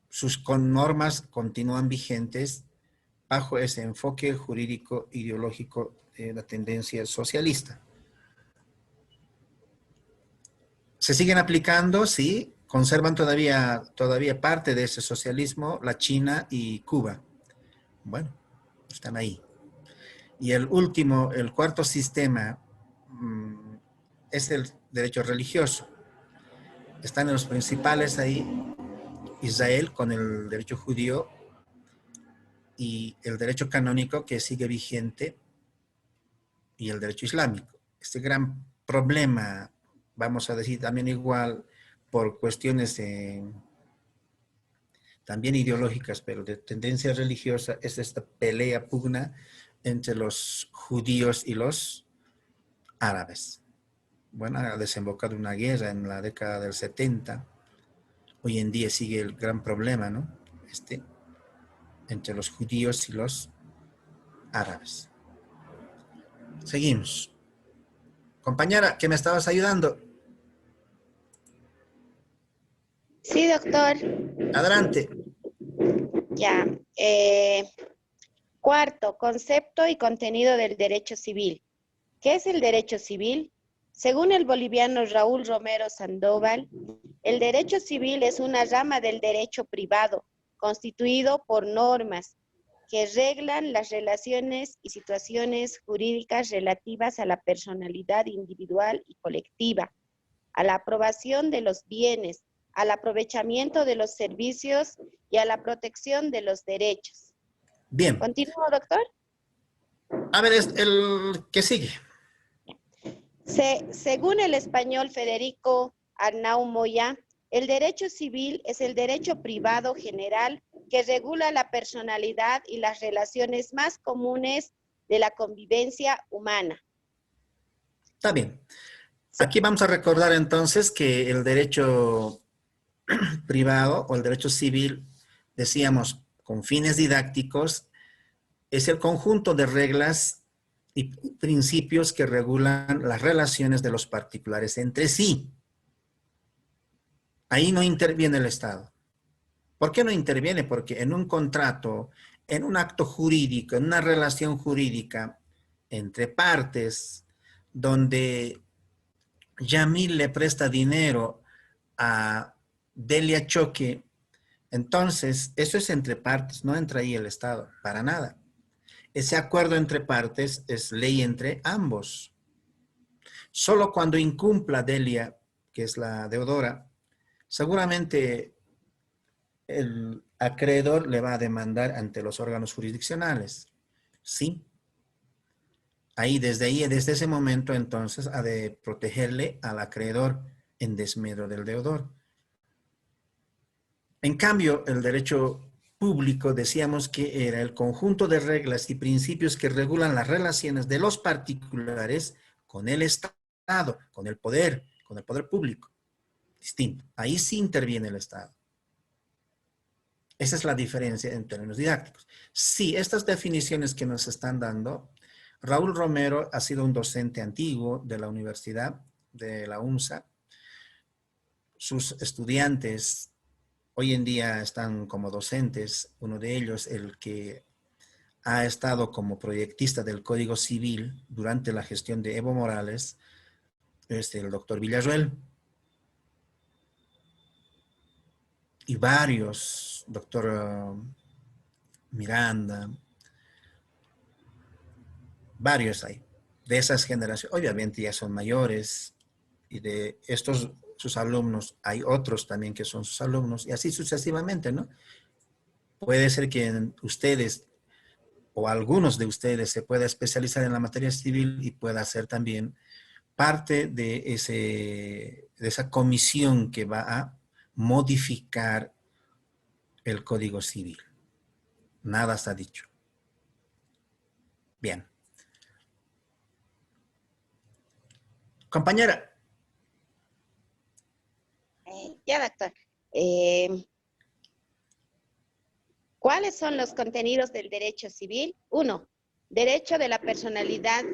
S1: Sus normas continúan vigentes bajo ese enfoque jurídico ideológico de la tendencia socialista. ¿Se siguen aplicando? Sí. Conservan todavía parte de ese socialismo la China y Cuba. Bueno, están ahí. Y el último, el cuarto sistema es el derecho religioso. Están en los principales ahí, Israel con el derecho judío y el derecho canónico que sigue vigente y el derecho islámico. Este gran problema, vamos a decir también igual por cuestiones también ideológicas, pero de tendencia religiosa, es esta pelea, pugna entre los judíos y los árabes. Bueno, ha desembocado una guerra en la década del 70. Hoy en día sigue el gran problema, ¿no? Entre los judíos y los árabes. Seguimos. Compañera, que me estabas ayudando.
S4: Sí, doctor.
S1: Adelante.
S4: Ya. Cuarto, concepto y contenido del derecho civil. ¿Qué es el derecho civil? Según el boliviano Raúl Romero Sandoval, el derecho civil es una rama del derecho privado, constituido por normas que reglan las relaciones y situaciones jurídicas relativas a la personalidad individual y colectiva, a la aprobación de los bienes, al aprovechamiento de los servicios y a la protección de los derechos.
S1: Bien.
S4: ¿Continúo, doctor?
S1: A ver, el que sigue.
S4: Según el español Federico Arnau Moya, el derecho civil es el derecho privado general que regula la personalidad y las relaciones más comunes de la convivencia humana.
S1: Está bien. Aquí vamos a recordar entonces que el derecho privado o el derecho civil, decíamos, con fines didácticos, es el conjunto de reglas y principios que regulan las relaciones de los particulares entre sí. Ahí no interviene el Estado. ¿Por qué no interviene? Porque en un contrato, en un acto jurídico, en una relación jurídica entre partes, donde Yamil le presta dinero a Delia Choque, entonces eso es entre partes, no entra ahí el Estado, para nada. Ese acuerdo entre partes es ley entre ambos. Solo cuando incumpla Delia, que es la deudora, seguramente el acreedor le va a demandar ante los órganos jurisdiccionales. ¿Sí? Desde ese momento, entonces, ha de protegerle al acreedor en desmedro del deudor. En cambio, el derecho público decíamos que era el conjunto de reglas y principios que regulan las relaciones de los particulares con el Estado, con el poder público. Distinto. Ahí sí interviene el Estado. Esa es la diferencia en términos didácticos. Sí, estas definiciones que nos están dando, Raúl Romero ha sido un docente antiguo de la universidad, de la UNSA. Sus estudiantes hoy en día están como docentes. Uno de ellos, el que ha estado como proyectista del Código Civil durante la gestión de Evo Morales, es el doctor Villarruel. Y varios, doctor Miranda, varios hay, de esas generaciones. Obviamente ya son mayores, y de estos, sus alumnos, hay otros también que son sus alumnos, y así sucesivamente, ¿no? Puede ser que ustedes, o algunos de ustedes, se pueda especializar en la materia civil y pueda ser también parte de esa comisión que va a modificar el Código Civil. Nada está dicho. Bien. Compañera.
S4: Ya, doctor. ¿Cuáles son los contenidos del derecho civil? 1. Derecho de la personalidad.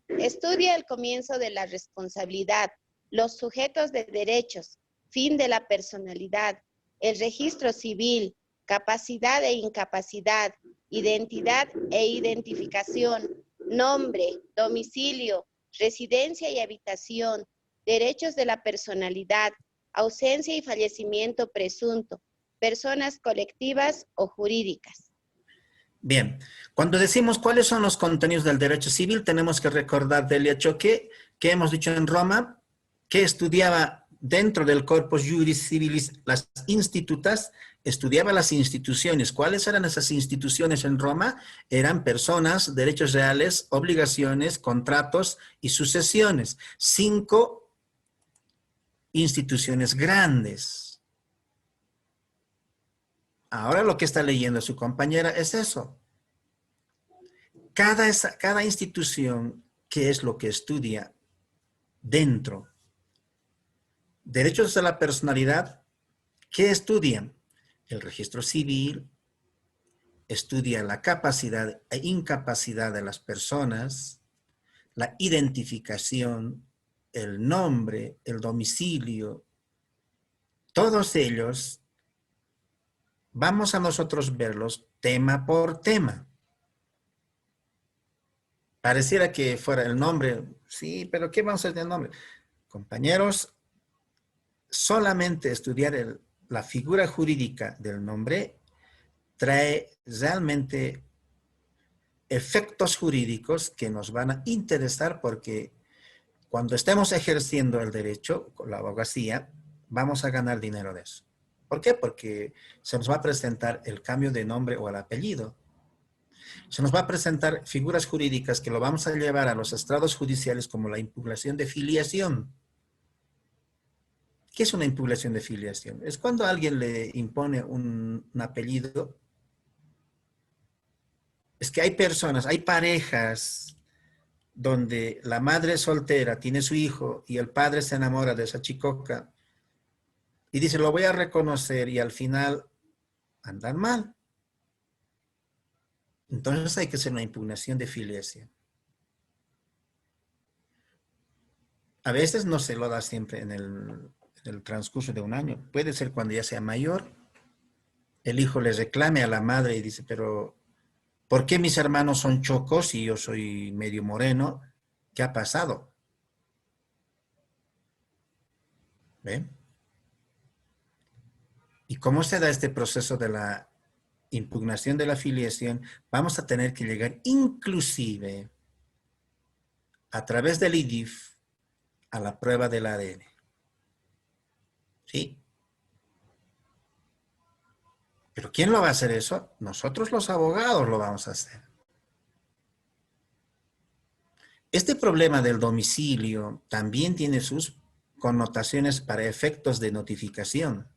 S4: Estudia el comienzo de la responsabilidad, los sujetos de derechos, fin de la personalidad, el registro civil, capacidad e incapacidad, identidad e identificación, nombre, domicilio, residencia y habitación, derechos de la personalidad, ausencia y fallecimiento presunto, personas colectivas o jurídicas.
S1: Bien, cuando decimos cuáles son los contenidos del derecho civil, tenemos que recordar Delia Choque, que hemos dicho en Roma, que estudiaba dentro del corpus juris civilis las institutas, estudiaba las instituciones. ¿Cuáles eran esas instituciones en Roma? Eran personas, derechos reales, obligaciones, contratos y sucesiones. 5 instituciones grandes. Ahora lo que está leyendo su compañera es eso. Cada institución, ¿qué es lo que estudia dentro? Derechos de la personalidad, ¿qué estudian? El registro civil, estudia la capacidad e incapacidad de las personas, la identificación, el nombre, el domicilio, todos ellos. Vamos a nosotros verlos tema por tema. Pareciera que fuera el nombre. Sí, pero ¿qué vamos a hacer del nombre? Compañeros, solamente estudiar la figura jurídica del nombre trae realmente efectos jurídicos que nos van a interesar porque cuando estemos ejerciendo el derecho, con la abogacía, vamos a ganar dinero de eso. ¿Por qué? Porque se nos va a presentar el cambio de nombre o el apellido. Se nos va a presentar figuras jurídicas que lo vamos a llevar a los estrados judiciales como la impugnación de filiación. ¿Qué es una impugnación de filiación? Es cuando alguien le impone un apellido. Es que hay personas, hay parejas donde la madre soltera tiene su hijo y el padre se enamora de esa chicoca y dice, lo voy a reconocer, y al final andan mal. Entonces hay que hacer una impugnación de filiación. A veces no se lo da siempre en el transcurso de un año. Puede ser cuando ya sea mayor, el hijo le reclame a la madre y dice, pero ¿por qué mis hermanos son chocos y yo soy medio moreno? ¿Qué ha pasado? ¿Ven? ¿Y cómo se da este proceso de la impugnación de la filiación? Vamos a tener que llegar inclusive a través del IDIF a la prueba del ADN. ¿Sí? ¿Pero quién lo va a hacer eso? Nosotros los abogados lo vamos a hacer. Este problema del domicilio también tiene sus connotaciones para efectos de notificación.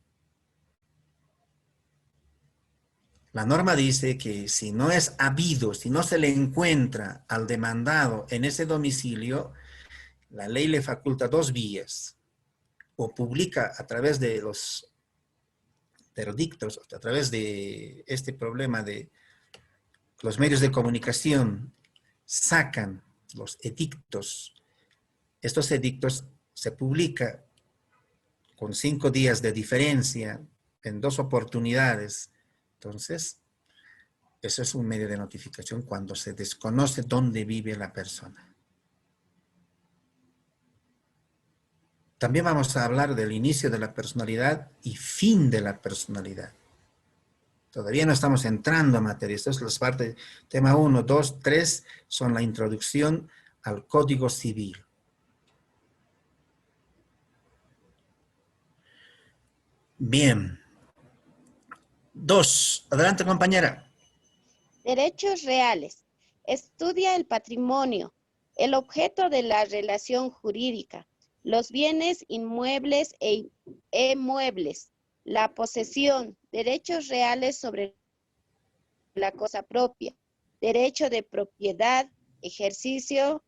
S1: La norma dice que si no es habido, si no se le encuentra al demandado en ese domicilio, la ley le faculta dos vías. O publica a través de los verdictos, a través de este problema de los medios de comunicación, sacan los edictos. Estos edictos se publican con 5 días de diferencia en 2 oportunidades. Entonces, eso es un medio de notificación cuando se desconoce dónde vive la persona. También vamos a hablar del inicio de la personalidad y fin de la personalidad. Todavía no estamos entrando a materia. Esto es las partes, tema 1, 2, 3, son la introducción al Código Civil. Bien. 2. Adelante, compañera.
S4: Derechos reales. Estudia el patrimonio, el objeto de la relación jurídica, los bienes inmuebles e muebles, la posesión, derechos reales sobre la cosa propia, derecho de propiedad, ejercicio,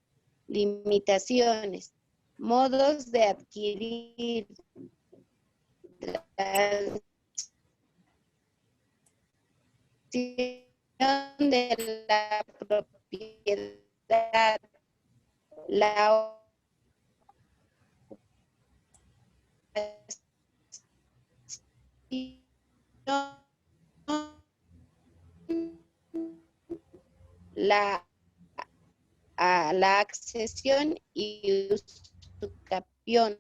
S4: limitaciones, modos de adquirir, de la propiedad, la la accesión y usucapión,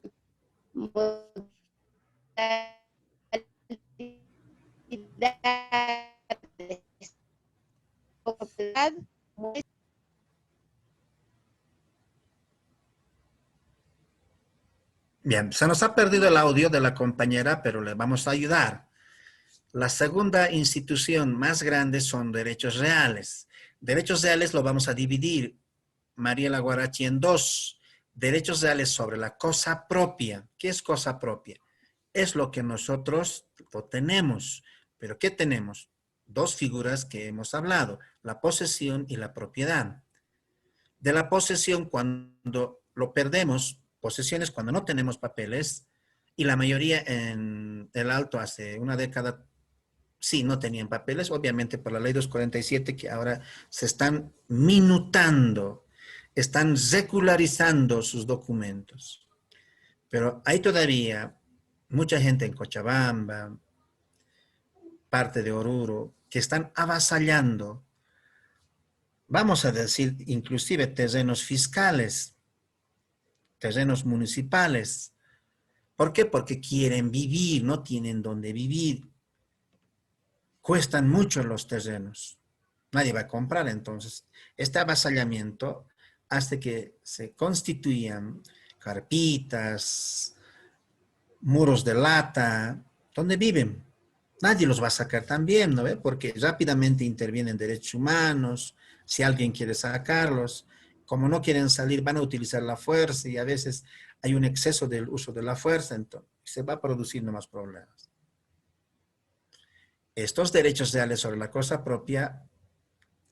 S1: Bien, se nos ha perdido el audio de la compañera, pero le vamos a ayudar. La segunda institución más grande son derechos reales. Derechos reales lo vamos a dividir, Mariela Guarachi, en 2. Derechos reales sobre la cosa propia. ¿Qué es cosa propia? Es lo que nosotros lo tenemos. ¿Pero qué tenemos? 2 figuras que hemos hablado, la posesión y la propiedad. De la posesión, cuando lo perdemos, posesiones cuando no tenemos papeles, y la mayoría en el Alto hace una década sí no tenían papeles, obviamente por la ley 247 que ahora se están minutando, están secularizando sus documentos. Pero hay todavía mucha gente en Cochabamba, parte de Oruro, que están avasallando, vamos a decir, inclusive terrenos fiscales, terrenos municipales. ¿Por qué? Porque quieren vivir, no tienen dónde vivir. Cuestan mucho los terrenos. Nadie va a comprar, entonces. Este avasallamiento hace que se constituyan carpitas, muros de lata, donde viven. Nadie los va a sacar también, ¿no ve? Porque rápidamente intervienen derechos humanos, si alguien quiere sacarlos. Como no quieren salir, van a utilizar la fuerza y a veces hay un exceso del uso de la fuerza, entonces se va produciendo más problemas. Estos derechos reales sobre la cosa propia,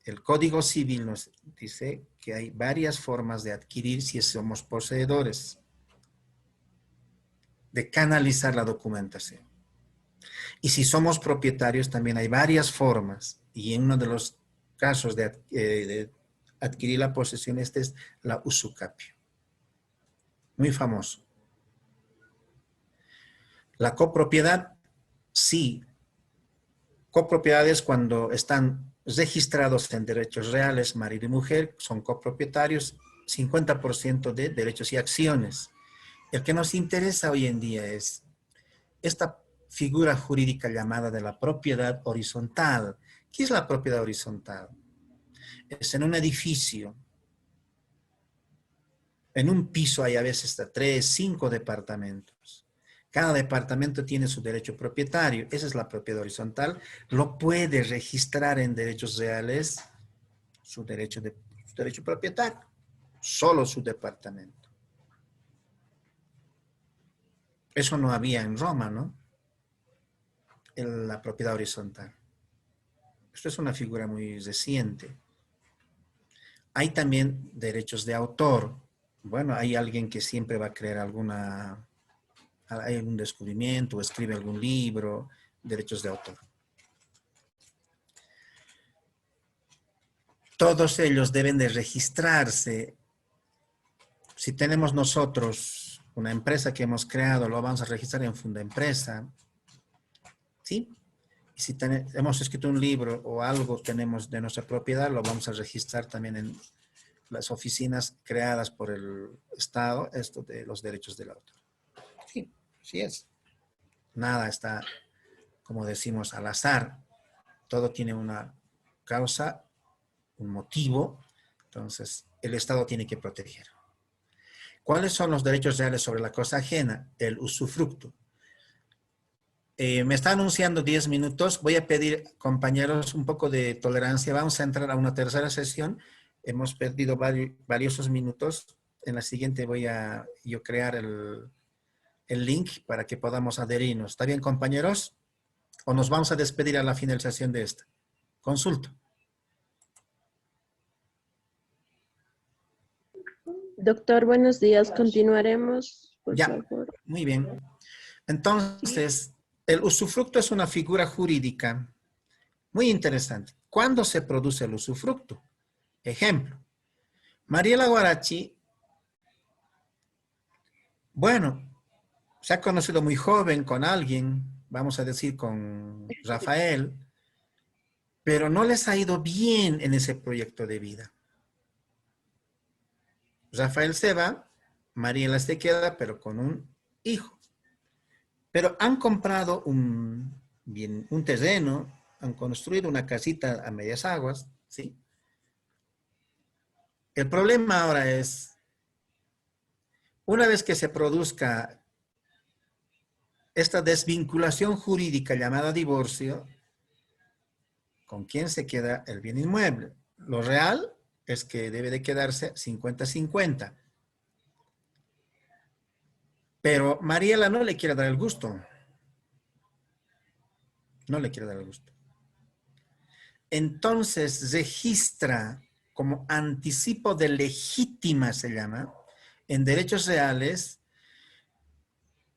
S1: el Código Civil nos dice que hay varias formas de adquirir si somos poseedores, de canalizar la documentación. Y si somos propietarios también hay varias formas, y en uno de los casos de adquirir la posesión, este es la usucapio. Muy famoso. La copropiedad, sí. Copropiedades cuando están registrados en derechos reales, marido y mujer, son copropietarios, 50% de derechos y acciones. El que nos interesa hoy en día es esta figura jurídica llamada de la propiedad horizontal. ¿Qué es la propiedad horizontal? Es en un edificio. En un piso hay a veces hasta 3, 5 departamentos. Cada departamento tiene su derecho propietario. Esa es la propiedad horizontal. Lo puede registrar en derechos reales su derecho propietario. Solo su departamento. Eso no había en Roma, ¿no? La propiedad horizontal. Esto es una figura muy reciente. Hay también derechos de autor. Bueno, hay alguien que siempre va a crear hay un descubrimiento o escribe algún libro, derechos de autor. Todos ellos deben de registrarse. Si tenemos nosotros una empresa que hemos creado, lo vamos a registrar en Fundaempresa, ¿sí? Y si hemos escrito un libro o algo tenemos de nuestra propiedad, lo vamos a registrar también en las oficinas creadas por el Estado, esto de los derechos del autor. Sí, así es. Nada está, como decimos, al azar. Todo tiene una causa, un motivo. Entonces, el Estado tiene que proteger. ¿Cuáles son los derechos reales sobre la cosa ajena? El usufructo. Me está anunciando 10 minutos. Voy a pedir, compañeros, un poco de tolerancia. Vamos a entrar a una tercera sesión. Hemos perdido valiosos minutos. En la siguiente voy a yo crear el link para que podamos adherirnos. ¿Está bien, compañeros? ¿O nos vamos a despedir a la finalización de esta? Consulto.
S3: Doctor, buenos días. Continuaremos, por
S1: Ya,
S3: favor.
S1: muy bien. Entonces, el usufructo es una figura jurídica muy interesante. ¿Cuándo se produce el usufructo? Ejemplo, Mariela Guarachi, bueno, se ha conocido muy joven con alguien, vamos a decir con Rafael, pero no les ha ido bien en ese proyecto de vida. Rafael se va, Mariela se queda, pero con un hijo. Pero han comprado un terreno, han construido una casita a medias aguas, ¿sí? El problema ahora es, una vez que se produzca esta desvinculación jurídica llamada divorcio, ¿con quién se queda el bien inmueble? Lo real es que debe de quedarse 50-50. Pero Mariela no le quiere dar el gusto. No le quiere dar el gusto. Entonces registra como anticipo de legítima, se llama, en derechos reales,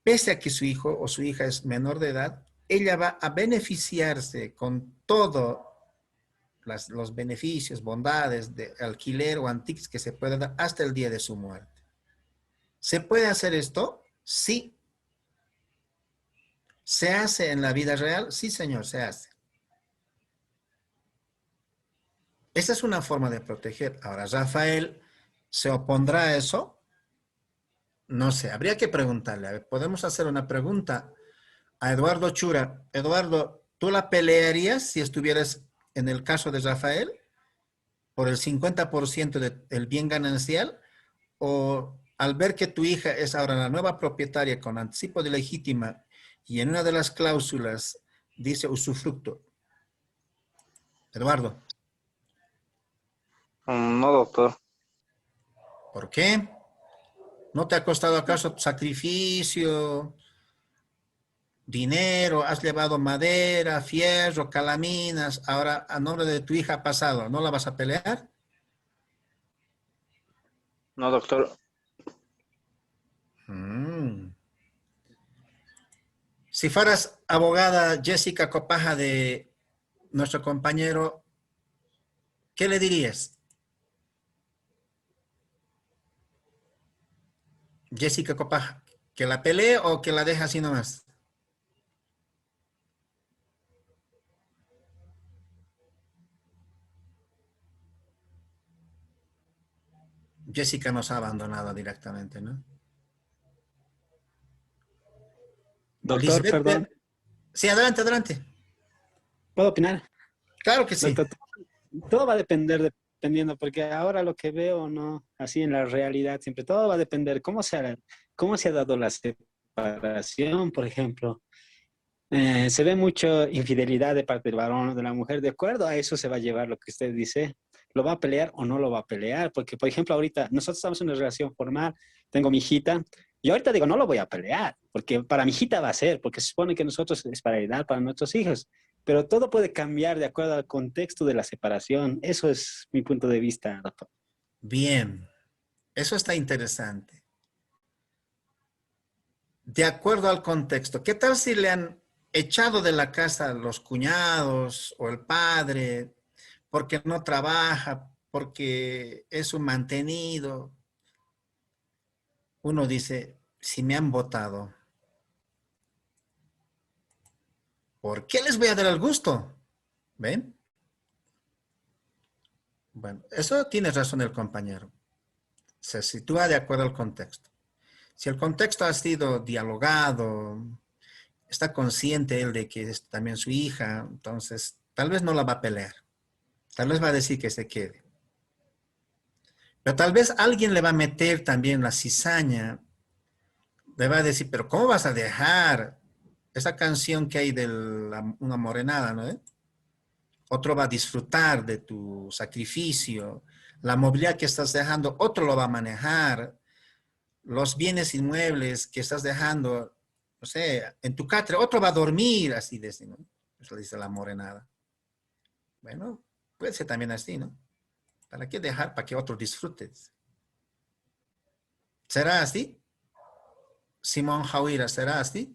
S1: pese a que su hijo o su hija es menor de edad, ella va a beneficiarse con todos los beneficios, bondades de alquiler o antiques que se pueda dar hasta el día de su muerte. ¿Se puede hacer esto? Sí. ¿Se hace en la vida real? Sí, señor, se hace. Esa es una forma de proteger. Ahora, ¿Rafael se opondrá a eso? No sé, habría que preguntarle. A ver, podemos hacer una pregunta a Eduardo Chura. Eduardo, ¿tú la pelearías si estuvieras en el caso de Rafael por el 50% del bien ganancial? ¿O al ver que tu hija es ahora la nueva propietaria con anticipo de legítima y en una de las cláusulas dice usufructo? Eduardo.
S2: No, doctor.
S1: ¿Por qué? ¿No te ha costado acaso sacrificio, dinero? ¿Has llevado madera, fierro, calaminas? Ahora a nombre de tu hija ha pasado. ¿No la vas a pelear?
S2: No, doctor.
S1: Si fueras abogada Jessica Copaja de nuestro compañero, ¿qué le dirías? Jessica Copaja, ¿que la pelee o que la deje así nomás? Jessica nos ha abandonado directamente, ¿no?
S8: Doctor,
S1: Lisbeth,
S8: perdón,
S1: sí, adelante, adelante.
S8: ¿puedo opinar?
S1: Claro que sí.
S8: Doctor, todo va a depender, dependiendo, porque ahora lo que veo, ¿no? Así en la realidad, siempre todo va a depender. ¿Cómo se ha dado la separación, por ejemplo? Se ve mucha infidelidad de parte del varón o de la mujer. De acuerdo a eso se va a llevar lo que usted dice. ¿Lo va a pelear o no lo va a pelear? Porque, por ejemplo, ahorita nosotros estamos en una relación formal, tengo mi hijita. Yo ahorita digo, no lo voy a pelear, porque para mi hijita va a ser, porque se supone que nosotros es para heredar para nuestros hijos. pero todo puede cambiar de acuerdo al contexto de la separación. Eso es mi punto de vista, doctor.
S1: Bien, eso está interesante. De acuerdo al contexto, ¿qué tal si le han echado de la casa los cuñados o el padre porque no trabaja, porque es un mantenido? Uno dice, si me han votado, ¿por qué les voy a dar el gusto? ¿Ven? Bueno, eso tiene razón el compañero. Se sitúa de acuerdo al contexto. Si el contexto ha sido dialogado, está consciente él de que es también su hija, entonces tal vez no la va a pelear. Tal vez va a decir que se quede. Pero tal vez alguien le va a meter también la cizaña. Le va a decir, pero ¿cómo vas a dejar esa canción que hay de una morenada, ¿no? Otro va a disfrutar de tu sacrificio. La movilidad que estás dejando, otro lo va a manejar. Los bienes inmuebles que estás dejando, no sé, en tu catre, otro va a dormir, así de, ¿no? Eso dice la morenada. Bueno, puede ser también así, ¿no? ¿Para qué dejar? Para que otro disfrute. ¿Será así? Simón Jauira, ¿será así?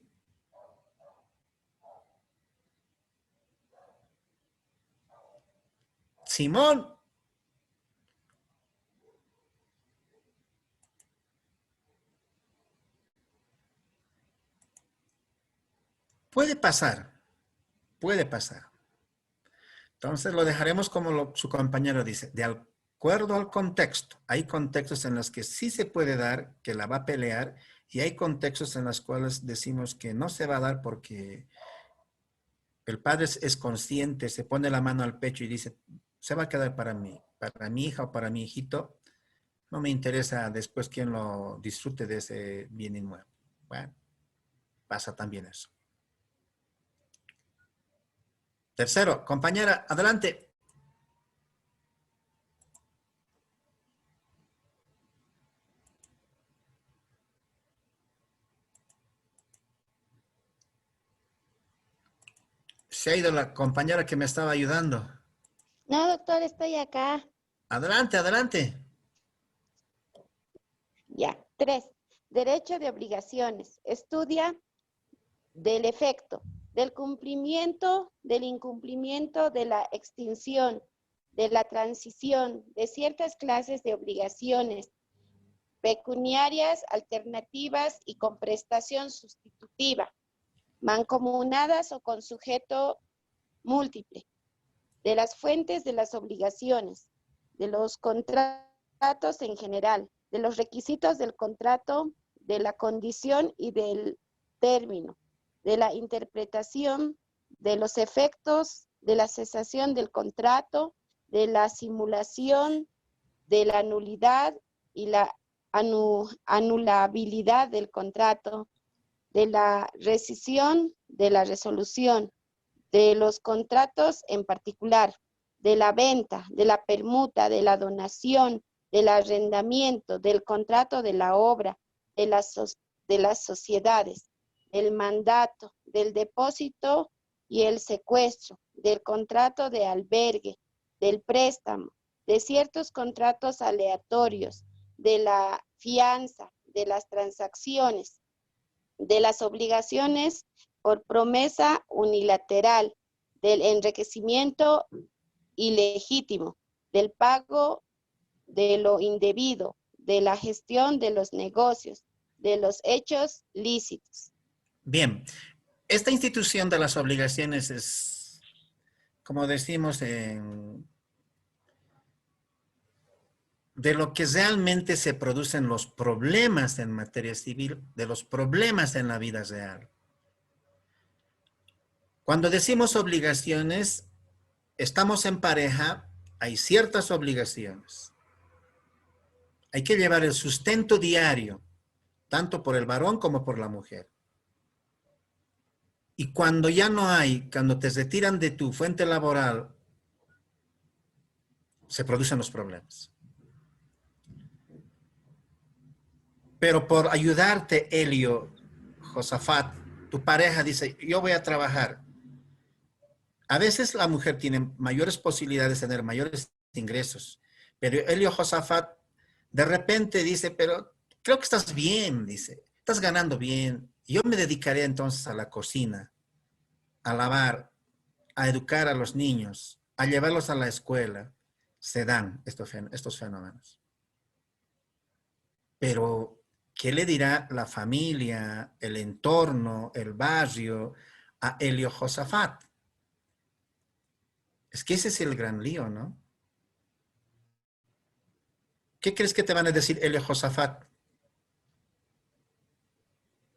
S1: Simón. Puede pasar, puede pasar. Entonces lo dejaremos como su compañero dice, de acuerdo al contexto. Hay contextos en los que sí se puede dar, que la va a pelear, y hay contextos en los cuales decimos que no se va a dar porque el padre es consciente, se pone la mano al pecho y dice, se va a quedar para mí, para mi hija o para mi hijito. No me interesa después quién lo disfrute de ese bien inmueble. Bueno, pasa también eso. Tercero, compañera, adelante. Se ha ido la compañera que me estaba ayudando.
S4: No, doctor, estoy acá.
S1: Adelante, adelante.
S4: Ya. 3. Derecho de obligaciones. Estudia del efecto, del cumplimiento, del incumplimiento, de la extinción, de la transición, de ciertas clases de obligaciones pecuniarias, alternativas y con prestación sustitutiva, mancomunadas o con sujeto múltiple, de las fuentes de las obligaciones, de los contratos en general, de los requisitos del contrato, de la condición y del término, de la interpretación, de los efectos, de la cesación del contrato, de la simulación, de la nulidad y la anulabilidad del contrato, de la rescisión, de la resolución, de los contratos en particular, de la venta, de la permuta, de la donación, del arrendamiento, del contrato de la obra, de las sociedades, del mandato, del depósito y el secuestro, del contrato de albergue, del préstamo, de ciertos contratos aleatorios, de la fianza, de las transacciones, de las obligaciones por promesa unilateral, del enriquecimiento ilegítimo, del pago de lo indebido, de la gestión de los negocios, de los hechos lícitos.
S1: Bien, esta institución de las obligaciones es, como decimos, de lo que realmente se producen los problemas en materia civil, de los problemas en la vida real. Cuando decimos obligaciones, estamos en pareja, hay ciertas obligaciones. Hay que llevar el sustento diario, tanto por el varón como por la mujer. Y cuando ya no hay, cuando te retiran de tu fuente laboral, se producen los problemas. Pero por ayudarte, Helio, Josafat, tu pareja dice, yo voy a trabajar. A veces la mujer tiene mayores posibilidades de tener mayores ingresos, pero Elio Josafat de repente dice, pero creo que estás bien, dice, estás ganando bien. Yo me dedicaré entonces a la cocina, a lavar, a educar a los niños, a llevarlos a la escuela. Se dan estos fenómenos. Pero, ¿qué le dirá la familia, el entorno, el barrio a Elio Josafat? Es que ese es el gran lío, ¿no? ¿Qué crees que te van a decir Elio Josafat?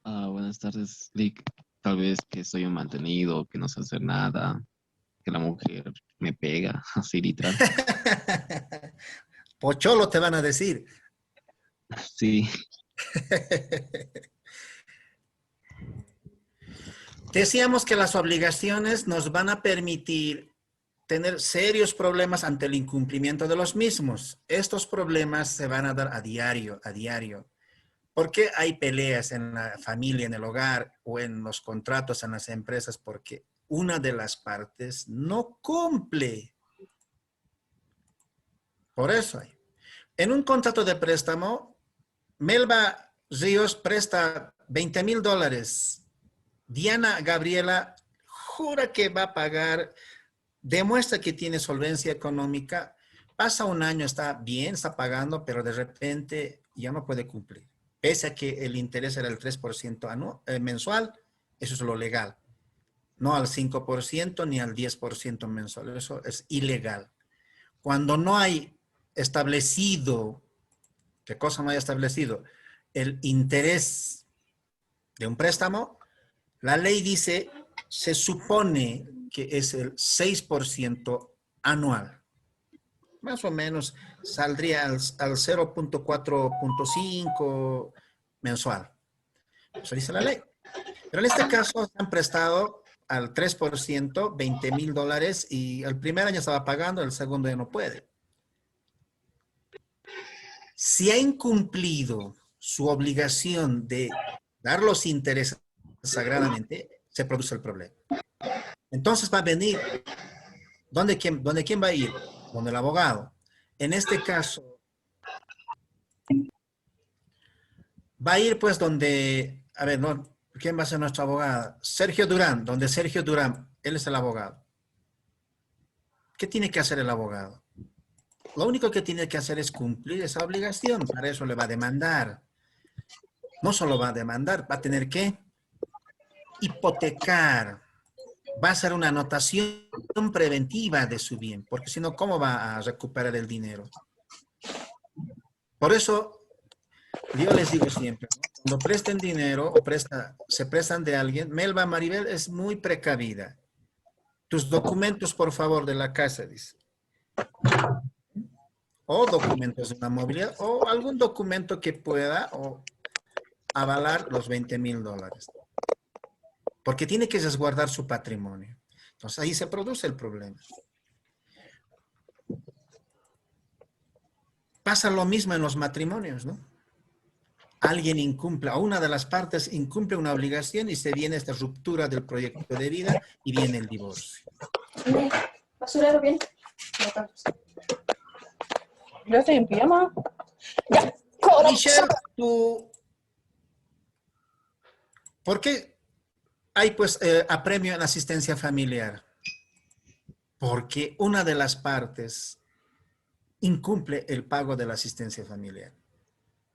S9: Buenas tardes, Lick. Tal vez que soy un mantenido, que no sé hacer nada, que la mujer me pega, así literal.
S1: Pocholo te van a decir.
S9: Sí,
S1: Decíamos que las obligaciones nos van a permitir tener serios problemas ante el incumplimiento de los mismos. Estos problemas se van a dar a diario, a diario. ¿Por qué hay peleas en la familia, en el hogar o en los contratos en las empresas? Porque una de las partes no cumple. Por eso hay. En un contrato de préstamo, Melba Ríos presta $20,000. Diana Gabriela jura que va a pagar, demuestra que tiene solvencia económica, pasa un año, está bien, está pagando, pero de repente ya no puede cumplir. Pese a que el interés era el 3% mensual, eso es lo legal. No al 5% ni al 10% mensual, eso es ilegal. Cuando no hay establecido, ¿qué cosa no hay establecido? El interés de un préstamo, la ley dice, se supone que es el 6% anual. Más o menos saldría al 0.4.5 mensual. Eso dice la ley. Pero en este caso se han prestado al 3%, $20,000 y el primer año estaba pagando, el segundo ya no puede. Si ha incumplido su obligación de dar los intereses sagradamente, se produce el problema. Entonces va a venir, ¿dónde quién va a ir? Donde el abogado. En este caso, va a ir pues donde, a ver, no, ¿quién va a ser nuestro abogado? Sergio Durán, donde Sergio Durán, él es el abogado. ¿Qué tiene que hacer el abogado? Lo único que tiene que hacer es cumplir esa obligación, para eso le va a demandar. No solo va a demandar, va a tener que hipotecar, va a hacer una anotación preventiva de su bien, porque si no, ¿cómo va a recuperar el dinero? Por eso, yo les digo siempre, ¿no? Cuando presten dinero o se prestan de alguien, Melba Maribel es muy precavida. Tus documentos, por favor, de la casa, dice. O documentos de una movilidad, o algún documento que pueda avalar los $20,000. Porque tiene que resguardar su patrimonio. Entonces ahí se produce el problema. Pasa lo mismo en los matrimonios, ¿no? Alguien incumple, o una de las partes incumple una obligación y se viene esta ruptura del proyecto de vida y viene el divorcio.
S5: Basurero, bien. Yo estoy en pijama. Ya.
S1: Michelle, tú, ¿por qué hay pues apremio en asistencia familiar? Porque una de las partes incumple el pago de la asistencia familiar.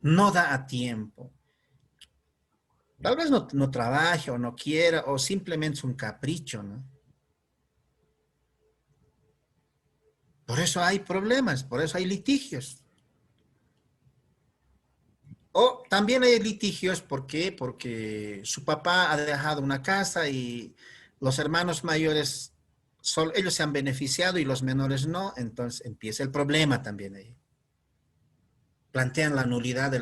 S1: No da a tiempo. Tal vez no trabaje o no quiera o simplemente es un capricho, ¿no? Por eso hay problemas, por eso hay litigios. O también hay litigios, ¿por qué? Porque su papá ha dejado una casa y los hermanos mayores, ellos se han beneficiado y los menores no, entonces empieza el problema también ahí. Plantean la nulidad de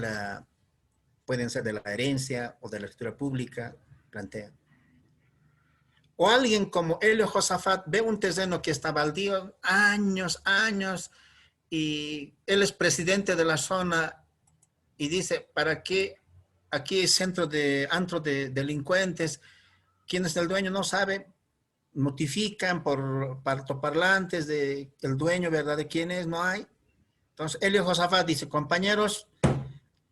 S1: pueden ser de la herencia o de la escritura pública, plantean. O alguien como Elio Josafat ve un terreno que está baldío años, y él es presidente de la zona y dice, ¿para qué aquí es antro de delincuentes? ¿Quién es el dueño? No sabe. notifican por parlantes de el dueño, ¿verdad? De quién es, no hay. Entonces, Elio Josafat dice, compañeros,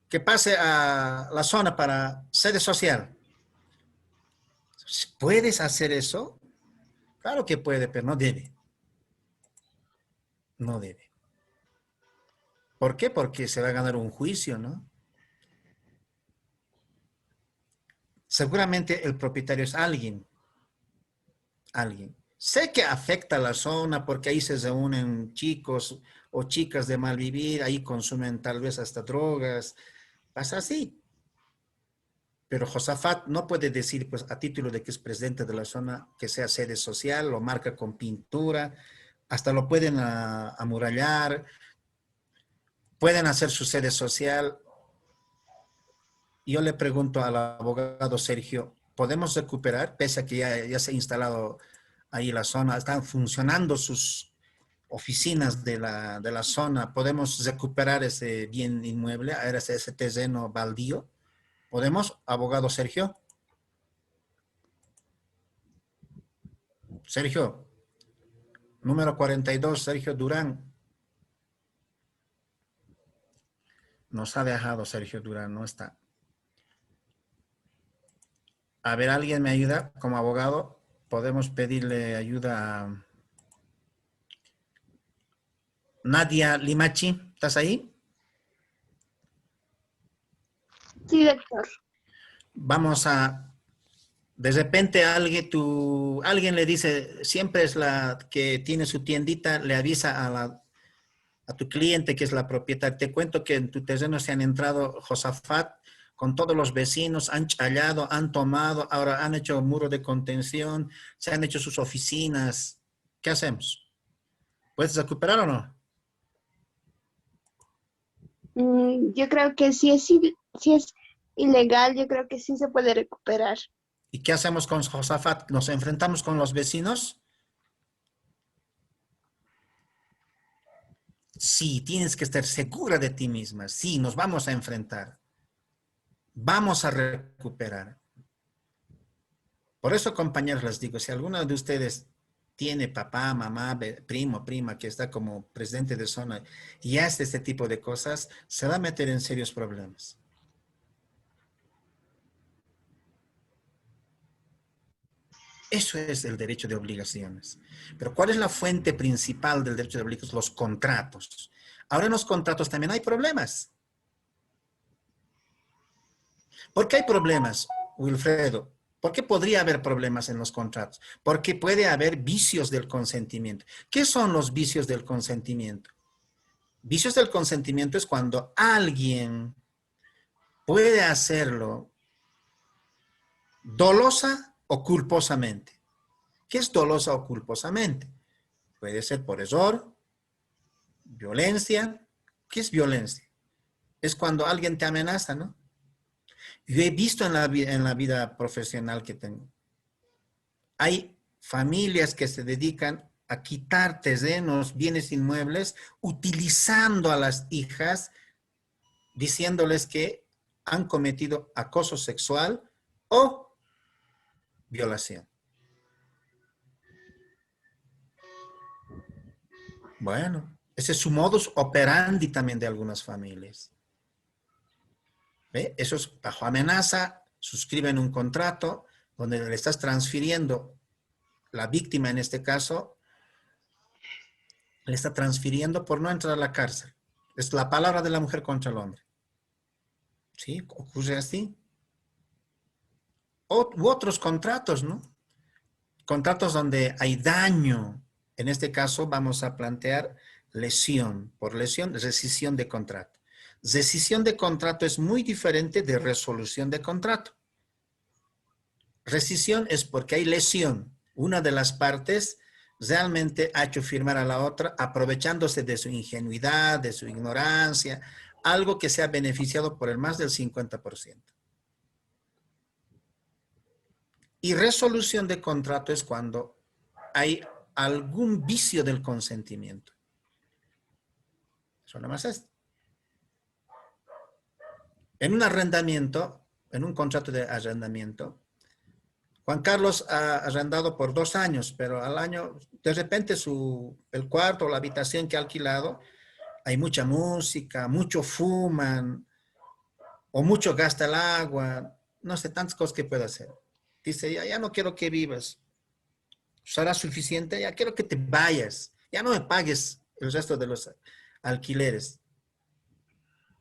S1: que pase a la zona para sede social. ¿Puedes hacer eso? Claro que puede, pero no debe. No debe. ¿Por qué? Porque se va a ganar un juicio, ¿no? Seguramente el propietario es alguien. Sé que afecta a la zona porque ahí se reúnen chicos o chicas de mal vivir, ahí consumen tal vez hasta drogas, pasa así. Pero Josafat no puede decir, pues a título de que es presidente de la zona, que sea sede social, lo marca con pintura, hasta lo pueden amurallar, pueden hacer su sede social. Yo le pregunto al abogado Sergio, ¿podemos recuperar, pese a que ya se ha instalado ahí la zona, están funcionando sus oficinas de la zona, ¿podemos recuperar ese bien inmueble, ese terreno baldío? ¿Podemos, abogado Sergio? Sergio, número 42, Sergio Durán. Nos ha dejado Sergio Durán, no está. A ver, ¿alguien me ayuda como abogado? Podemos pedirle ayuda a Nadia Limachi. ¿Estás ahí?
S10: Sí, doctor.
S1: Vamos a... De repente alguien le dice, siempre es la que tiene su tiendita, le avisa a tu cliente que es la propietaria. Te cuento que en tu terreno se han entrado Josafat con todos los vecinos, han challado, han tomado, ahora han hecho un muro de contención, se han hecho sus oficinas. ¿Qué hacemos? ¿Puedes recuperar o no?
S10: Yo creo que si es ilegal, yo creo que sí se puede recuperar.
S1: ¿Y qué hacemos con Josafat? ¿Nos enfrentamos con los vecinos? Sí, tienes que estar segura de ti misma. Sí, nos vamos a enfrentar. Vamos a recuperar. Por eso, compañeros, les digo, si alguno de ustedes tiene papá, mamá, primo, prima, que está como presidente de zona y hace este tipo de cosas, se va a meter en serios problemas. Eso es el derecho de obligaciones. Pero ¿cuál es la fuente principal del derecho de obligaciones? Los contratos. Ahora en los contratos también hay problemas. ¿Por qué hay problemas, Wilfredo? ¿Por qué podría haber problemas en los contratos? Porque puede haber vicios del consentimiento. ¿Qué son los vicios del consentimiento? Vicios del consentimiento es cuando alguien puede hacerlo dolosa o culposamente. ¿Qué es dolosa o culposamente? Puede ser por error, violencia. ¿Qué es violencia? Es cuando alguien te amenaza, ¿no? Yo he visto en la vida profesional que tengo. Hay familias que se dedican a quitar terrenos, bienes inmuebles, utilizando a las hijas, diciéndoles que han cometido acoso sexual o violación. Bueno, ese es su modus operandi también de algunas familias. ¿Ve? Eso es bajo amenaza, suscriben un contrato donde le estás transfiriendo, la víctima en este caso, le está transfiriendo por no entrar a la cárcel. Es la palabra de la mujer contra el hombre. ¿Sí? Ocurre así. U otros contratos, ¿no? Contratos donde hay daño. En este caso vamos a plantear lesión. Por lesión, rescisión de contrato. Rescisión de contrato es muy diferente de resolución de contrato. Rescisión es porque hay lesión. Una de las partes realmente ha hecho firmar a la otra aprovechándose de su ingenuidad, de su ignorancia, algo que se ha beneficiado por el más del 50%. Y resolución de contrato es cuando hay algún vicio del consentimiento. Eso nada más es. En un arrendamiento, en un contrato de arrendamiento, Juan Carlos ha arrendado por 2 años, pero al año, de repente el cuarto o la habitación que ha alquilado, hay mucha música, mucho fuman, o mucho gasta el agua, no sé, tantas cosas que puede hacer. Dice, ya no quiero que vivas. ¿Será suficiente? Ya quiero que te vayas. Ya no me pagues el resto de los alquileres.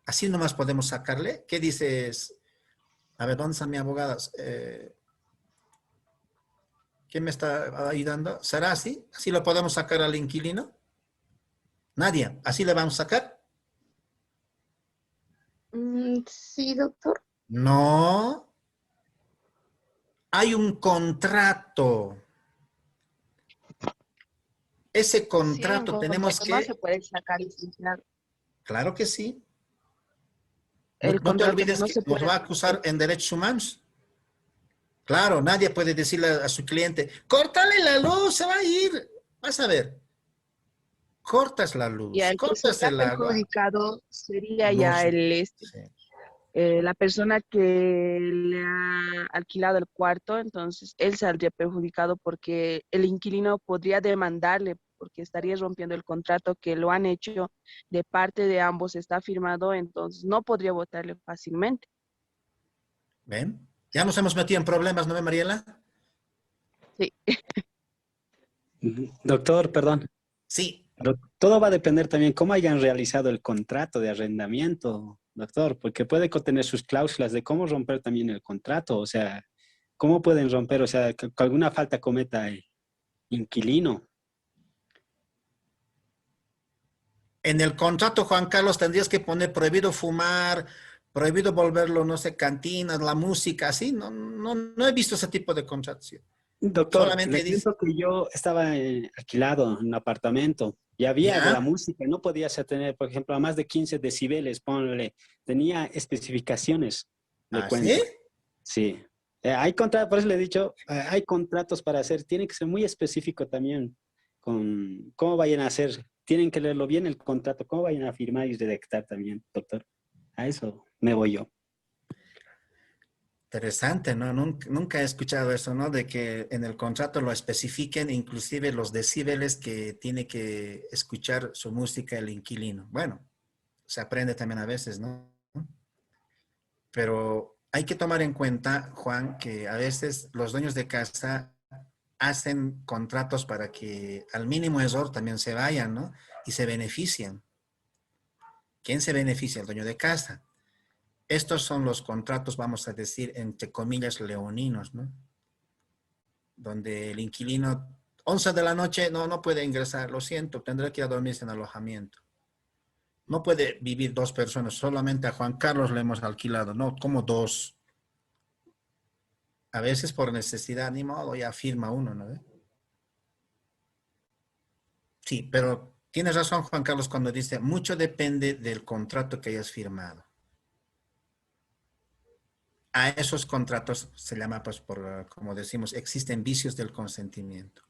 S1: Así nomás podemos sacarle. ¿Qué dices? A ver, ¿dónde están mis abogadas? ¿Quién me está ayudando? ¿Será así? ¿Así lo podemos sacar al inquilino? Nadie. ¿Así le vamos a sacar?
S10: Sí, doctor.
S1: No. Hay un contrato. Ese contrato tenemos que...
S10: No se puede sacar licenciado.
S1: Claro que sí.
S10: El
S1: No te
S10: contrato
S1: olvides
S10: no
S1: que
S10: se
S1: nos
S10: puede
S1: va a acusar en derechos humanos. Claro, nadie puede decirle a su cliente, córtale la luz, se va a ir. Vas a ver. Cortas la
S10: Y
S1: luz,
S10: el que
S1: cortas
S10: sería
S1: el agua.
S10: perjudicado sería
S1: Los-
S10: ya
S1: sí.
S10: la persona que le ha alquilado el cuarto, entonces él saldría perjudicado porque el inquilino podría demandarle porque estaría rompiendo el contrato que lo han hecho de parte de ambos, está firmado, entonces no podría votarle fácilmente.
S1: ¿Ven? Ya nos hemos metido en problemas, ¿no ve, Mariela?
S10: Sí.
S8: Doctor, perdón.
S1: Sí.
S8: Pero todo va a depender también cómo hayan realizado el contrato de arrendamiento, doctor, porque puede contener sus cláusulas de cómo romper también el contrato, o sea, cómo pueden romper, o sea, que alguna falta cometa el inquilino.
S1: En el contrato, Juan Carlos, tendrías que poner prohibido fumar, prohibido volverlo, no sé, cantinas, la música, así. No he visto ese tipo de contratos.
S8: Doctor,
S1: Solamente
S8: le
S1: dice,
S8: cuento que yo estaba alquilado en un apartamento y había de la
S1: ¿ya?
S8: música, no podías tener, por ejemplo, a más de 15 decibeles, ponle, tenía especificaciones, le
S1: ¿Ah, sí?
S8: cuento. Sí. Hay contratos, por eso le he dicho, hay contratos para hacer, tiene que ser muy específico también con cómo vayan a hacer, tienen que leerlo bien el contrato, cómo vayan a firmar y redactar también, doctor. A eso me voy yo.
S1: Interesante, ¿no? Nunca he escuchado eso, ¿no? De que en el contrato lo especifiquen, inclusive los decibeles que tiene que escuchar su música el inquilino. Bueno, se aprende también a veces, ¿no? Pero hay que tomar en cuenta, Juan, que a veces los dueños de casa hacen contratos para que al mínimo error también se vayan, ¿no? Y se benefician. ¿Quién se beneficia? El dueño de casa. Estos son los contratos, vamos a decir, entre comillas, leoninos, ¿no? Donde el inquilino, 11 de la noche, no puede ingresar, lo siento, tendrá que ir a dormirse en alojamiento. No puede vivir 2 personas, solamente a Juan Carlos le hemos alquilado, no, como 2. A veces por necesidad, ni modo, ya firma uno, ¿no? Sí, pero tienes razón, Juan Carlos, cuando dice, mucho depende del contrato que hayas firmado. A esos contratos se llama, pues, como decimos, existen vicios del consentimiento.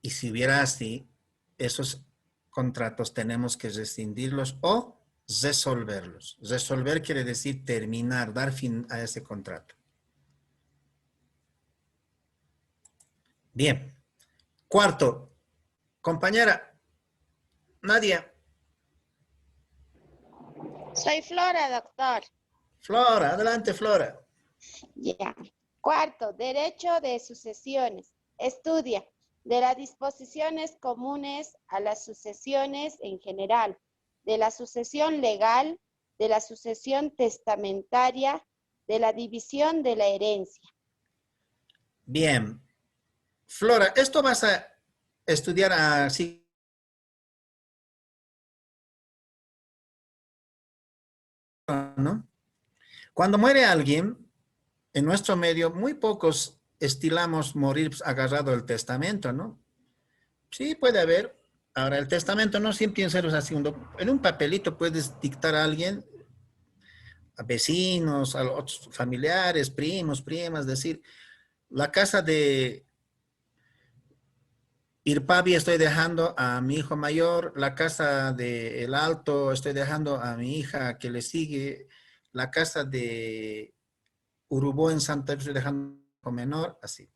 S1: Y si hubiera así, esos contratos tenemos que rescindirlos o resolverlos. Resolver quiere decir terminar, dar fin a ese contrato. Bien. Cuarto, compañera, Nadia.
S4: Soy Flora, doctor.
S1: Flora, adelante, Flora.
S4: Ya. Cuarto, derecho de sucesiones. Estudia de las disposiciones comunes a las sucesiones en general, de la sucesión legal, de la sucesión testamentaria, de la división de la herencia.
S1: Bien. Flora, esto vas a estudiar así, ¿no? Cuando muere alguien, en nuestro medio, muy pocos estilamos morir agarrado al testamento, ¿no? Sí, puede haber. Ahora, el testamento no siempre tiene que ser así. En un papelito puedes dictar a alguien, a vecinos, a otros familiares, primos, primas, decir, la casa de Irpavi estoy dejando a mi hijo mayor, la casa de El Alto estoy dejando a mi hija que le sigue, la casa de Urubó en Santa Cruz dejando menor, así.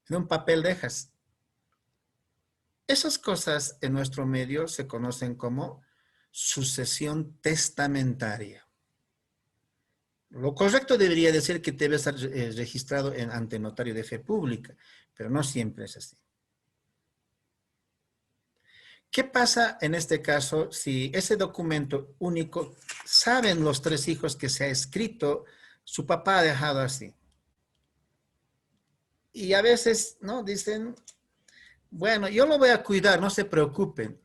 S1: En un papel dejas. Esas cosas en nuestro medio se conocen como sucesión testamentaria. Lo correcto debería decir que debe estar registrado ante notario de fe pública, pero no siempre es así. ¿Qué pasa en este caso si ese documento único, saben los 3 hijos que se ha escrito, su papá ha dejado así? Y a veces, ¿no? Dicen, bueno, yo lo voy a cuidar, no se preocupen.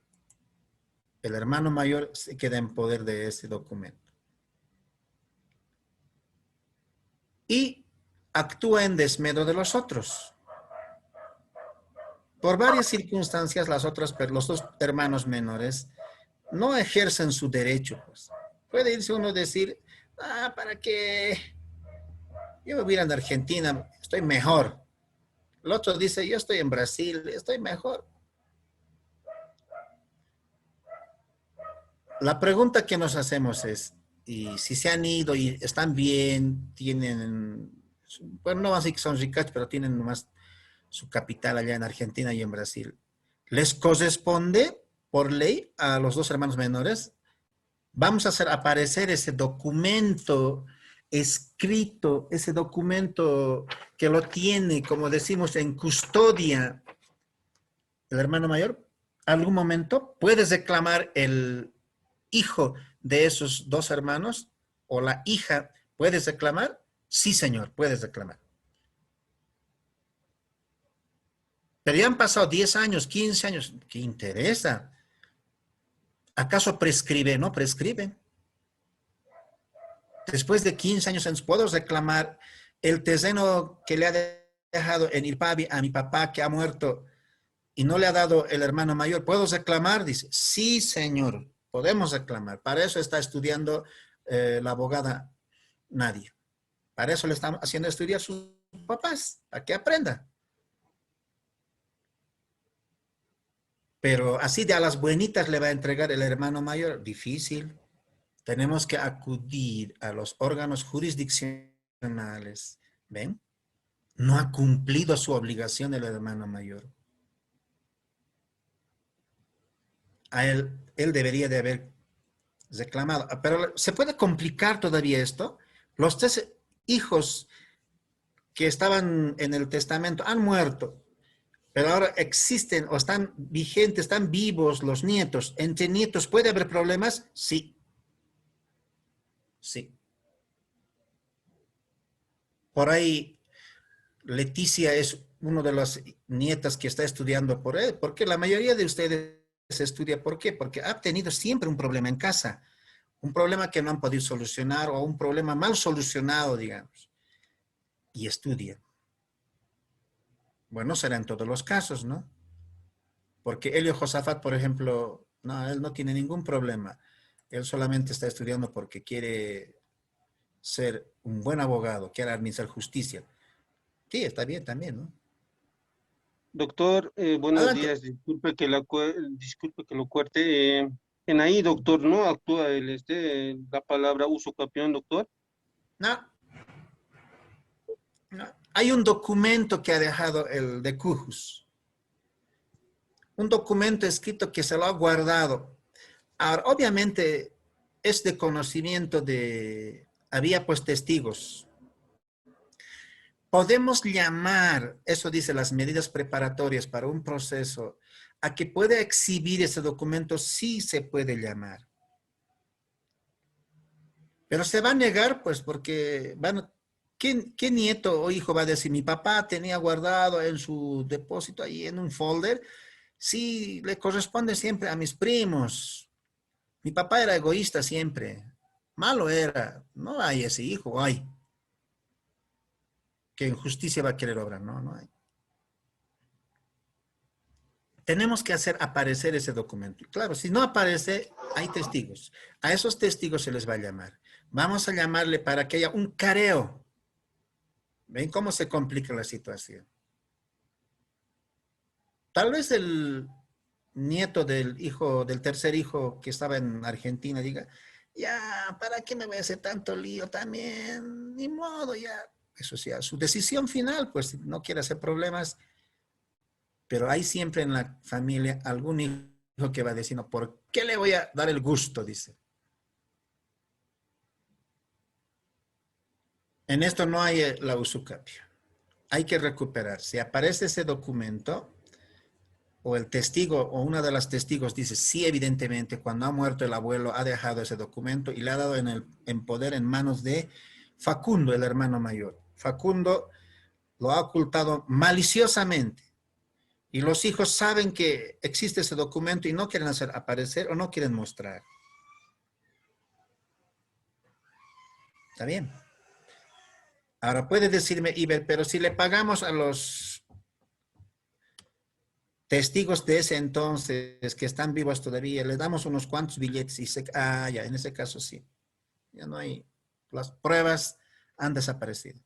S1: El hermano mayor se queda en poder de ese documento. Y actúa en desmedro de los otros. Por varias circunstancias, los 2 hermanos menores no ejercen su derecho. Pues. Puede irse uno a decir, ¿para qué? Yo voy a ir a Argentina, estoy mejor. El otro dice, yo estoy en Brasil, estoy mejor. La pregunta que nos hacemos es, y si se han ido y están bien, tienen, bueno, no así que son ricas, pero tienen nomás su capital allá en Argentina y en Brasil, ¿les corresponde por ley a los 2 hermanos menores? Vamos a hacer aparecer ese documento escrito, ese documento que lo tiene, como decimos, en custodia el hermano mayor. ¿Algún momento puedes reclamar el hijo de esos 2 hermanos o la hija? ¿Puedes reclamar? Sí, señor, puedes reclamar. Pero ya han pasado 10 años, 15 años. ¿Qué interesa? ¿Acaso prescribe? No prescribe. Después de 15 años, ¿puedo reclamar el terreno que le ha dejado en Irpavi a mi papá que ha muerto y no le ha dado el hermano mayor? ¿Puedo reclamar? Dice, sí, señor, podemos reclamar. Para eso está estudiando la abogada Nadia. Para eso le están haciendo estudiar sus papás, para que aprenda. Pero así de a las buenitas le va a entregar el hermano mayor, difícil. Tenemos que acudir a los órganos jurisdiccionales. ¿Ven? No ha cumplido su obligación el hermano mayor. A él debería de haber reclamado. Pero ¿se puede complicar todavía esto? Los 3 hijos que estaban en el testamento han muerto. Pero ahora existen o están vigentes, están vivos los nietos. ¿Entre nietos puede haber problemas? Sí. Sí. Por ahí, Leticia es una de las nietas que está estudiando por él, porque la mayoría de ustedes estudia. ¿Por qué? Porque ha tenido siempre un problema en casa. Un problema que no han podido solucionar o un problema mal solucionado, digamos. Y estudia. Bueno, será en todos los casos, ¿no? Porque Elio Josafat, por ejemplo, no, él no tiene ningún problema. Él solamente está estudiando porque quiere ser un buen abogado, quiere administrar justicia. Sí, está bien también, ¿no?
S11: Doctor, buenos
S1: Adelante.
S11: días. Disculpe que lo corte. En ahí, doctor, ¿no actúa la palabra uso capión, doctor?
S1: No. No. Hay un documento que ha dejado el de Cujus. Un documento escrito que se lo ha guardado. Ahora, obviamente, es de conocimiento de... Había pues testigos. Podemos llamar, eso dice las medidas preparatorias para un proceso, a que pueda exhibir ese documento, sí se puede llamar. Pero se va a negar, pues, porque ¿qué nieto o hijo va a decir? Mi papá tenía guardado en su depósito ahí en un folder. Sí, le corresponde siempre a mis primos. Mi papá era egoísta siempre. Malo era. No hay ese hijo, hay. Que en justicia va a querer obrar. No, no hay. Tenemos que hacer aparecer ese documento. Claro, si no aparece, hay testigos. A esos testigos se les va a llamar. Vamos a llamarle para que haya un careo. ¿Ven cómo se complica la situación? Tal vez el nieto del tercer hijo que estaba en Argentina diga, Ya, ¿para qué me voy a hacer tanto lío también? Ni modo, ya. Eso sí, su decisión final, pues si no quiere hacer problemas, pero hay siempre en la familia algún hijo que va a decir, no, ¿por qué le voy a dar el gusto? Dice. En esto no hay la usucapio. Hay que recuperar. Si aparece ese documento, o el testigo, o una de las testigos dice, sí, evidentemente, cuando ha muerto el abuelo, ha dejado ese documento y le ha dado en poder, en manos de Facundo, el hermano mayor. Facundo lo ha ocultado maliciosamente. Y los hijos saben que existe ese documento y no quieren hacer aparecer o no quieren mostrar. ¿Está bien? Ahora puede decirme, Iber, pero si le pagamos a los testigos de ese entonces que están vivos todavía, le damos unos cuantos billetes y ya, en ese caso sí. Ya no hay, las pruebas han desaparecido.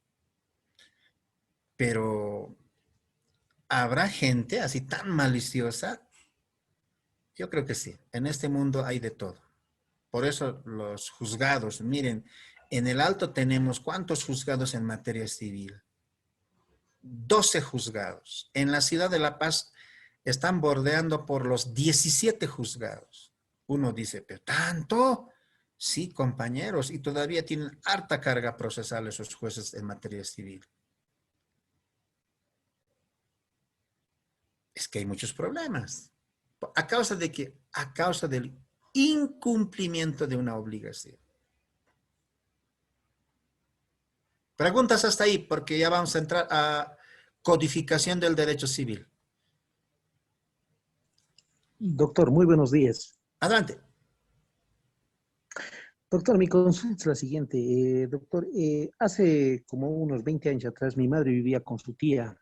S1: Pero ¿habrá gente así tan maliciosa? Yo creo que sí. En este mundo hay de todo. Por eso los juzgados, miren, en el Alto tenemos ¿cuántos juzgados en materia civil? 12 juzgados. En la ciudad de La Paz están bordeando por los 17 juzgados. Uno dice, ¿pero tanto? Sí, compañeros, y todavía tienen harta carga procesal esos jueces en materia civil. Es que hay muchos problemas. ¿A causa de qué? A causa del incumplimiento de una obligación. Preguntas hasta ahí, porque ya vamos a entrar a codificación del derecho civil.
S12: Doctor, muy buenos días.
S1: Adelante.
S12: Doctor, mi consulta es la siguiente. Doctor, hace como unos 20 años atrás mi madre vivía con su tía.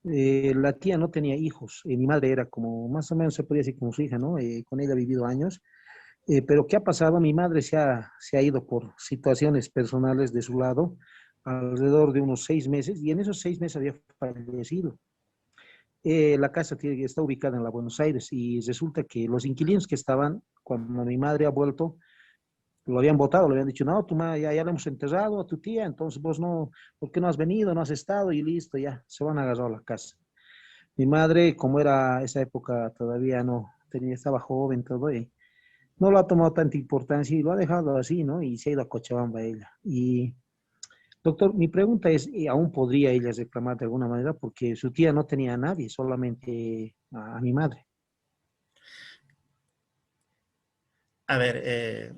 S12: La tía no tenía hijos. Mi madre era como, más o menos se podría decir como su hija, ¿no? Con ella ha vivido años. Pero ¿qué ha pasado? Mi madre se ha ido por situaciones personales de su lado alrededor de unos 6 meses y en esos 6 meses había fallecido. La casa está ubicada en la Buenos Aires y resulta que los inquilinos que estaban, cuando mi madre ha vuelto, lo habían votado, le habían dicho, no, tu madre ya la hemos enterrado a tu tía, entonces vos no, ¿por qué no has venido? No has estado y listo, ya, se van a agarrar a la casa. Mi madre, como era esa época, todavía no, estaba joven, todo, y no lo ha tomado tanta importancia y lo ha dejado así, ¿no? Y se ha ido a Cochabamba ella. Y, doctor, mi pregunta es, ¿aún podría ella reclamar de alguna manera? Porque su tía no tenía a nadie, solamente a mi madre.
S1: A ver,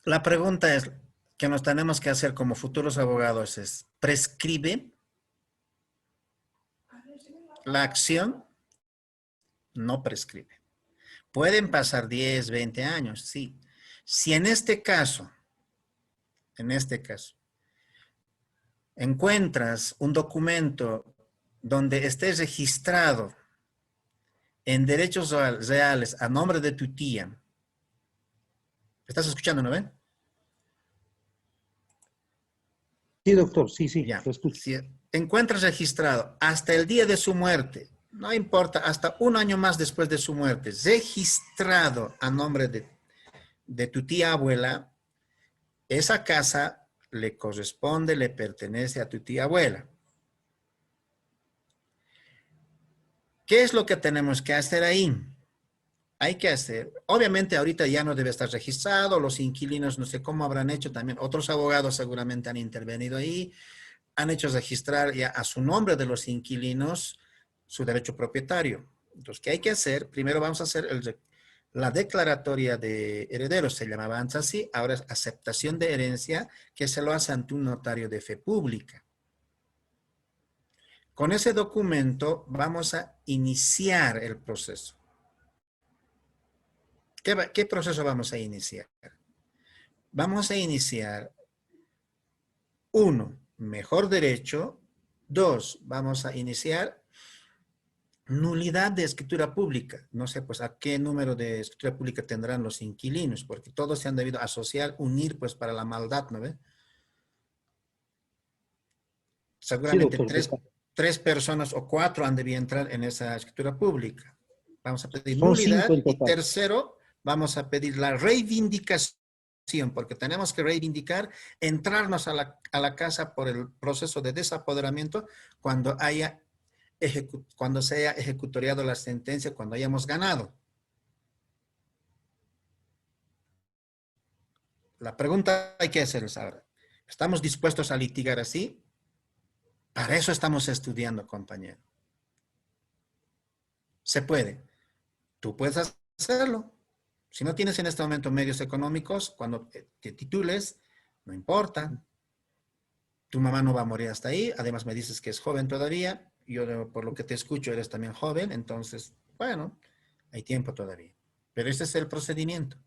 S1: la pregunta es que nos tenemos que hacer como futuros abogados es, ¿prescribe la acción? No prescribe. Pueden pasar 10, 20 años, sí. Si en este caso, encuentras un documento donde esté registrado en derechos reales a nombre de tu tía, ¿estás escuchando, no ven?
S12: Sí, doctor, sí,
S1: Ya. Si encuentras registrado hasta el día de su muerte, no importa, hasta 1 año más después de su muerte, registrado a nombre de tu tía abuela, esa casa le corresponde, le pertenece a tu tía abuela. ¿Qué es lo que tenemos que hacer ahí? Hay que hacer, obviamente ahorita ya no debe estar registrado, los inquilinos no sé cómo habrán hecho también, otros abogados seguramente han intervenido ahí, han hecho registrar ya a su nombre de los inquilinos su derecho propietario. Entonces, ¿qué hay que hacer? Primero vamos a hacer la declaratoria de herederos, se llamaba antes así, ahora es aceptación de herencia, que se lo hace ante un notario de fe pública. Con ese documento vamos a iniciar el proceso. ¿Qué proceso vamos a iniciar? Vamos a iniciar 1, mejor derecho. 2, vamos a iniciar nulidad de escritura pública. No sé, pues, a qué número de escritura pública tendrán los inquilinos, porque todos se han debido asociar, unir, pues, para la maldad, ¿no ve? Seguramente
S12: sí,
S1: 3 personas o 4 han debido entrar en esa escritura pública. Vamos a pedir
S12: Son
S1: nulidad
S12: 5 en
S1: y
S12: total.
S1: tercero, vamos a pedir la reivindicación, porque tenemos que reivindicar, entrarnos a la casa por el proceso de desapoderamiento cuando se haya ejecutoriado la sentencia, cuando hayamos ganado. La pregunta hay que hacerles ahora. ¿Estamos dispuestos a litigar así? Para eso estamos estudiando, compañero. Se puede. Tú puedes hacerlo. Si no tienes en este momento medios económicos, cuando te titules, no importa. Tu mamá no va a morir hasta ahí. Además me dices que es joven todavía. Yo, por lo que te escucho, eres también joven. Entonces, bueno, hay tiempo todavía. Pero ese es el procedimiento.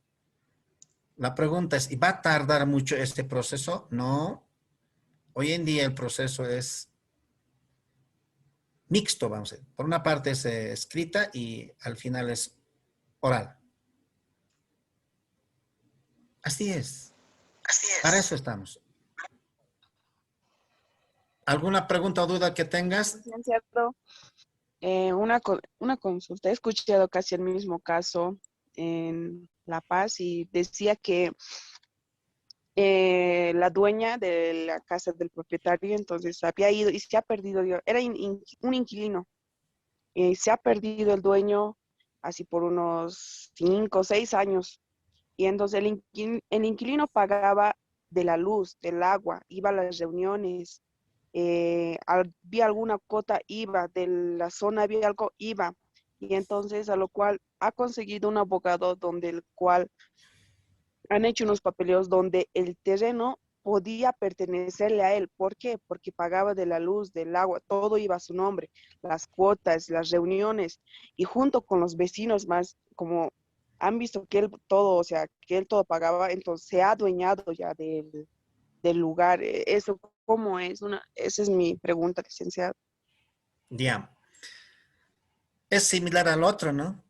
S1: La pregunta es, ¿y va a tardar mucho este proceso? No. Hoy en día el proceso es mixto, vamos a decir. Por una parte es escrita y al final es oral. Así es. Así es. Para eso estamos. ¿Alguna pregunta o duda que tengas?
S10: Licenciado, una consulta. He escuchado casi el mismo caso en La Paz y decía que la dueña de la casa del propietario entonces había ido y se ha perdido, era un inquilino, se ha perdido el dueño así por unos 5 o 6 años. Y entonces el inquilino pagaba de la luz, del agua, iba a las reuniones, había alguna cuota IVA, de la zona había algo IVA. Y entonces a lo cual ha conseguido un abogado donde el cual han hecho unos papeleos donde el terreno podía pertenecerle a él. ¿Por qué? Porque pagaba de la luz, del agua, todo iba a su nombre, las cuotas, las reuniones, y junto con los vecinos más, como han visto que él todo, o sea, que él todo pagaba, entonces se ha adueñado ya del lugar. ¿Eso cómo es? Esa es mi pregunta, licenciado.
S1: Ya. Es similar al otro, ¿no?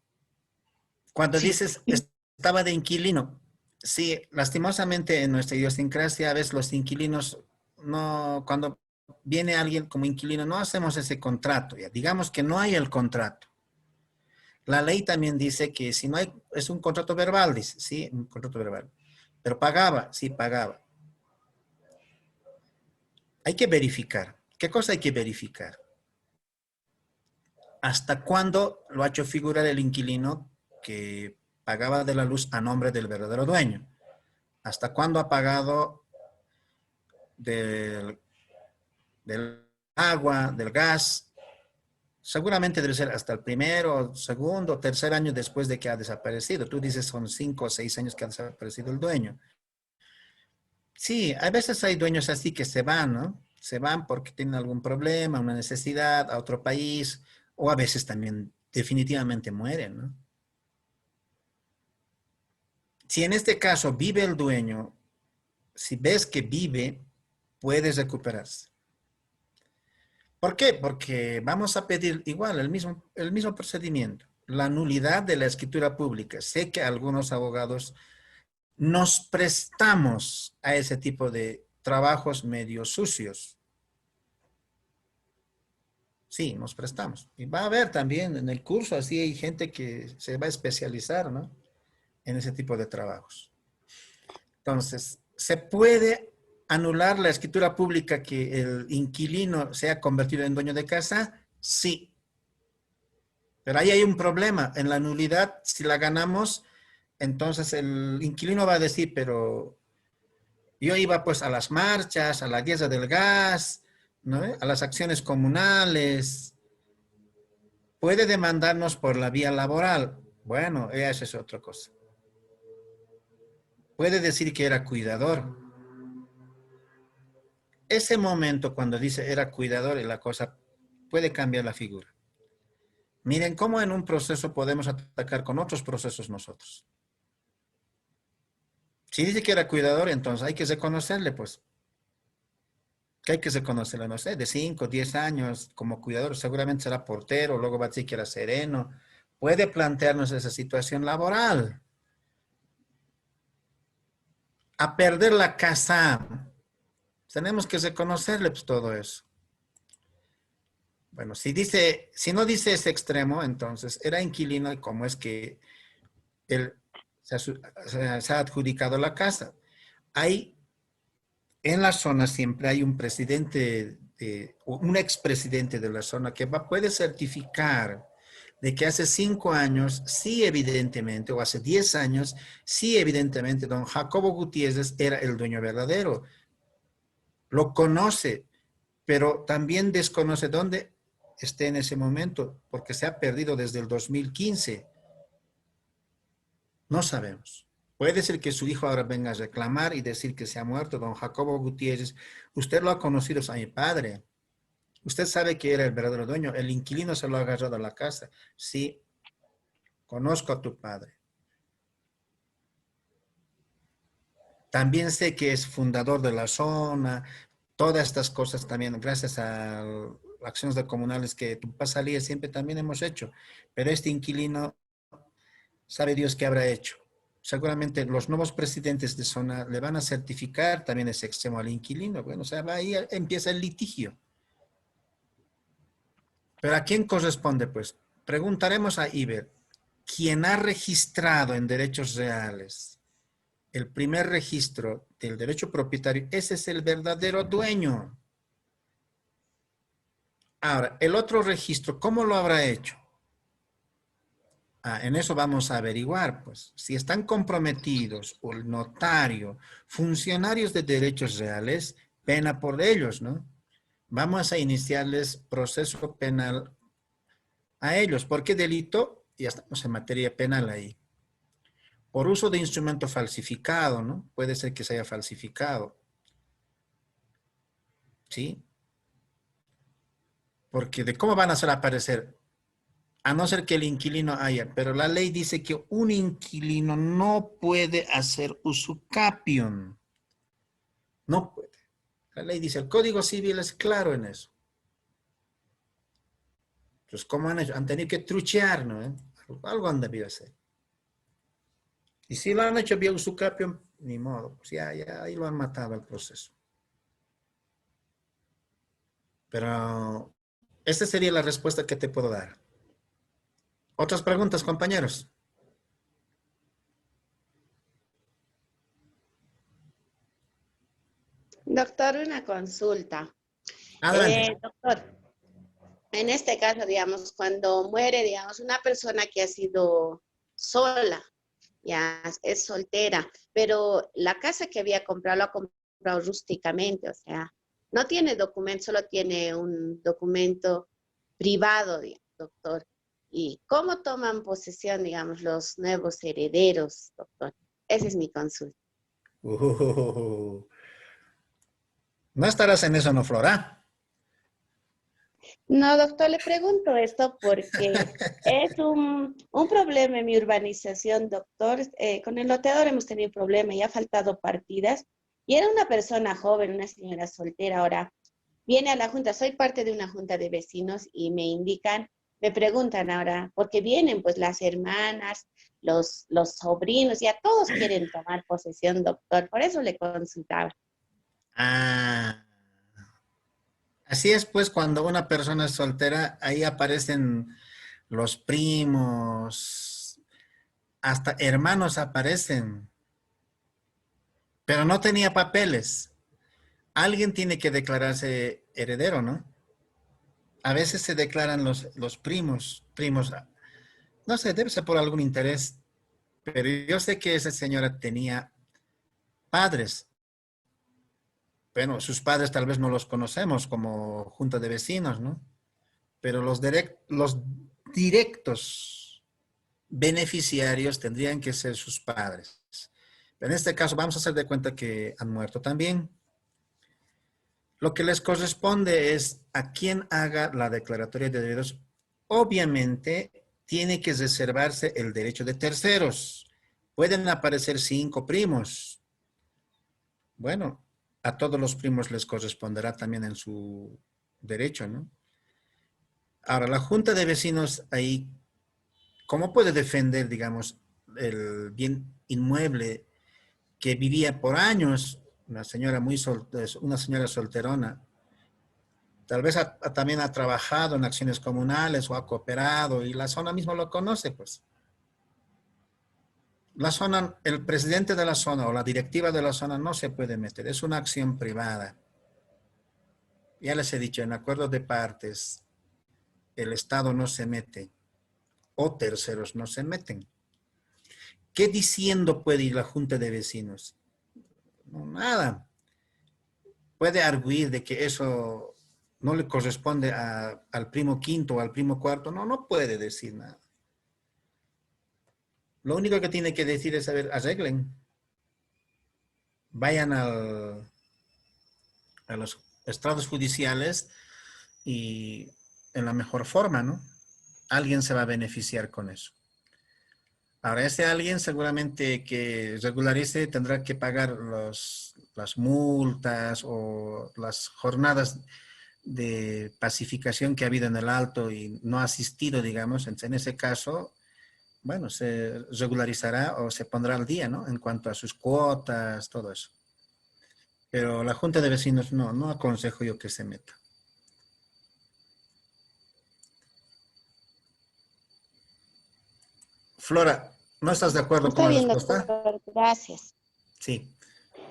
S1: Cuando dices, estaba de inquilino. Sí, lastimosamente en nuestra idiosincrasia a veces los inquilinos, no, cuando viene alguien como inquilino, no hacemos ese contrato. Ya. Digamos que no hay el contrato. La ley también dice que si no hay, es un contrato verbal, dice, sí, un contrato verbal. Pero pagaba, sí, pagaba. Hay que verificar. ¿Qué cosa hay que verificar? ¿Hasta cuándo lo ha hecho figurar el inquilino que pagaba de la luz a nombre del verdadero dueño? ¿Hasta cuándo ha pagado del agua, del gas? Seguramente debe ser hasta el primero, segundo, tercer año después de que ha desaparecido. Tú dices son 5 o 6 años que ha desaparecido el dueño. Sí, a veces hay dueños así que se van, ¿no? Se van porque tienen algún problema, una necesidad, a otro país, o a veces también definitivamente mueren, ¿no? Si en este caso vive el dueño, si ves que vive, puedes recuperarse. ¿Por qué? Porque vamos a pedir igual el mismo procedimiento, la nulidad de la escritura pública. Sé que algunos abogados nos prestamos a ese tipo de trabajos medio sucios. Sí, nos prestamos. Y va a haber también en el curso, así hay gente que se va a especializar, ¿no? En ese tipo de trabajos. Entonces, ¿se puede anular la escritura pública que el inquilino se ha convertido en dueño de casa? Sí. Pero ahí hay un problema. En la nulidad, si la ganamos, entonces el inquilino va a decir, pero yo iba pues a las marchas, a la guerra del gas, ¿no? A las acciones comunales. Puede demandarnos por la vía laboral. Bueno, eso es otra cosa. Puede decir que era cuidador. Ese momento cuando dice era cuidador, la cosa puede cambiar la figura. Miren cómo en un proceso podemos atacar con otros procesos nosotros. Si dice que era cuidador, entonces hay que reconocerle, pues. Que hay que reconocerle, no sé, de 5, 10 años como cuidador, seguramente será portero, luego va a decir que era sereno. Puede plantearnos esa situación laboral. A perder la casa, tenemos que reconocerle pues, todo eso. Bueno, si no dice ese extremo, entonces era inquilino y como es que él se ha adjudicado la casa. En la zona siempre hay un presidente, un expresidente de la zona que puede certificar de que hace 5 años, sí evidentemente, o hace 10 años, sí evidentemente, don Jacobo Gutiérrez era el dueño verdadero. Lo conoce, pero también desconoce dónde esté en ese momento, porque se ha perdido desde el 2015. No sabemos. Puede ser que su hijo ahora venga a reclamar y decir que se ha muerto don Jacobo Gutiérrez. Usted lo ha conocido a mi padre. Usted sabe que era el verdadero dueño. El inquilino se lo ha agarrado a la casa. Sí, conozco a tu padre. También sé que es fundador de la zona. Todas estas cosas también, gracias a acciones de comunales que tu papá salía, siempre también hemos hecho. Pero este inquilino, sabe Dios qué habrá hecho. Seguramente los nuevos presidentes de zona le van a certificar también ese extremo al inquilino. Bueno, o sea, ahí empieza el litigio. ¿Pero a quién corresponde? Pues preguntaremos a Iber, quien ha registrado en derechos reales el primer registro del derecho propietario, ese es el verdadero dueño. Ahora, el otro registro, ¿cómo lo habrá hecho? En eso vamos a averiguar, pues, si están comprometidos por el notario, funcionarios de derechos reales, pena por ellos, ¿no? Vamos a iniciarles proceso penal a ellos. ¿Por qué delito? Ya estamos en materia penal ahí. Por uso de instrumento falsificado, ¿no? Puede ser que se haya falsificado. ¿Sí? Porque de cómo van a hacer aparecer, a no ser que el inquilino haya, pero la ley dice que un inquilino no puede hacer usucapión. No puede. La ley dice, el Código Civil es claro en eso. Entonces, ¿cómo han hecho? Han tenido que truchear, ¿no? Algo han debido hacer. Y si lo han hecho vía usucapión, ni modo. Pues ya ahí lo han matado el proceso. Pero esta sería la respuesta que te puedo dar. ¿Otras preguntas, compañeros?
S4: Doctor, una consulta.
S1: Adelante.
S4: Doctor, en este caso, digamos, cuando muere, digamos, una persona que ha sido sola, ya es soltera, pero la casa que había comprado, lo ha comprado rústicamente, o sea, no tiene documento, solo tiene un documento privado, doctor. ¿Y cómo toman posesión, digamos, los nuevos herederos, doctor? Esa es mi consulta.
S1: No estarás en eso, ¿no, Flora?
S4: No, doctor, le pregunto esto porque es un problema en mi urbanización, doctor. Con el loteador hemos tenido problema y ha faltado partidas. Y era una persona joven, una señora soltera. Ahora viene a la junta, soy parte de una junta de vecinos y me indican, me preguntan ahora, porque vienen pues las hermanas, los sobrinos, ya todos quieren tomar posesión, doctor. Por eso le consultaba.
S1: Así es, pues, cuando una persona es soltera, ahí aparecen los primos, hasta hermanos aparecen, pero no tenía papeles. Alguien tiene que declararse heredero, ¿no? A veces se declaran los primos, no sé, debe ser por algún interés, pero yo sé que esa señora tenía padres. Bueno, sus padres tal vez no los conocemos como junta de vecinos, ¿no? Pero los directos beneficiarios tendrían que ser sus padres. Pero en este caso vamos a hacer de cuenta que han muerto también. Lo que les corresponde es a quien haga la declaratoria de herederos. Obviamente tiene que reservarse el derecho de terceros. Pueden aparecer 5 primos. Bueno, a todos los primos les corresponderá también en su derecho, ¿no? Ahora, la junta de vecinos ahí, ¿cómo puede defender, digamos, el bien inmueble que vivía por años una señora una señora solterona? Tal vez también ha trabajado en acciones comunales o ha cooperado y la zona misma lo conoce, pues. La zona, el presidente de la zona o la directiva de la zona no se puede meter. Es una acción privada. Ya les he dicho, en acuerdos de partes, el Estado no se mete o terceros no se meten. ¿Qué diciendo puede ir la Junta de Vecinos? No, nada. Puede arguir de que eso no le corresponde al primo quinto o al primo cuarto. No, no puede decir nada. Lo único que tiene que decir es, a ver, arreglen. Vayan a los estrados judiciales y en la mejor forma, ¿no? Alguien se va a beneficiar con eso. Ahora, ese alguien seguramente que regularice tendrá que pagar las multas o las jornadas de pacificación que ha habido en el Alto y no ha asistido, digamos. En ese caso, bueno, se regularizará o se pondrá al día, ¿no? En cuanto a sus cuotas, todo eso. Pero la Junta de Vecinos no aconsejo yo que se meta. Flora, ¿no estás de acuerdo con la
S4: Está bien,
S1: respuesta?
S4: doctor. Gracias.
S1: Sí.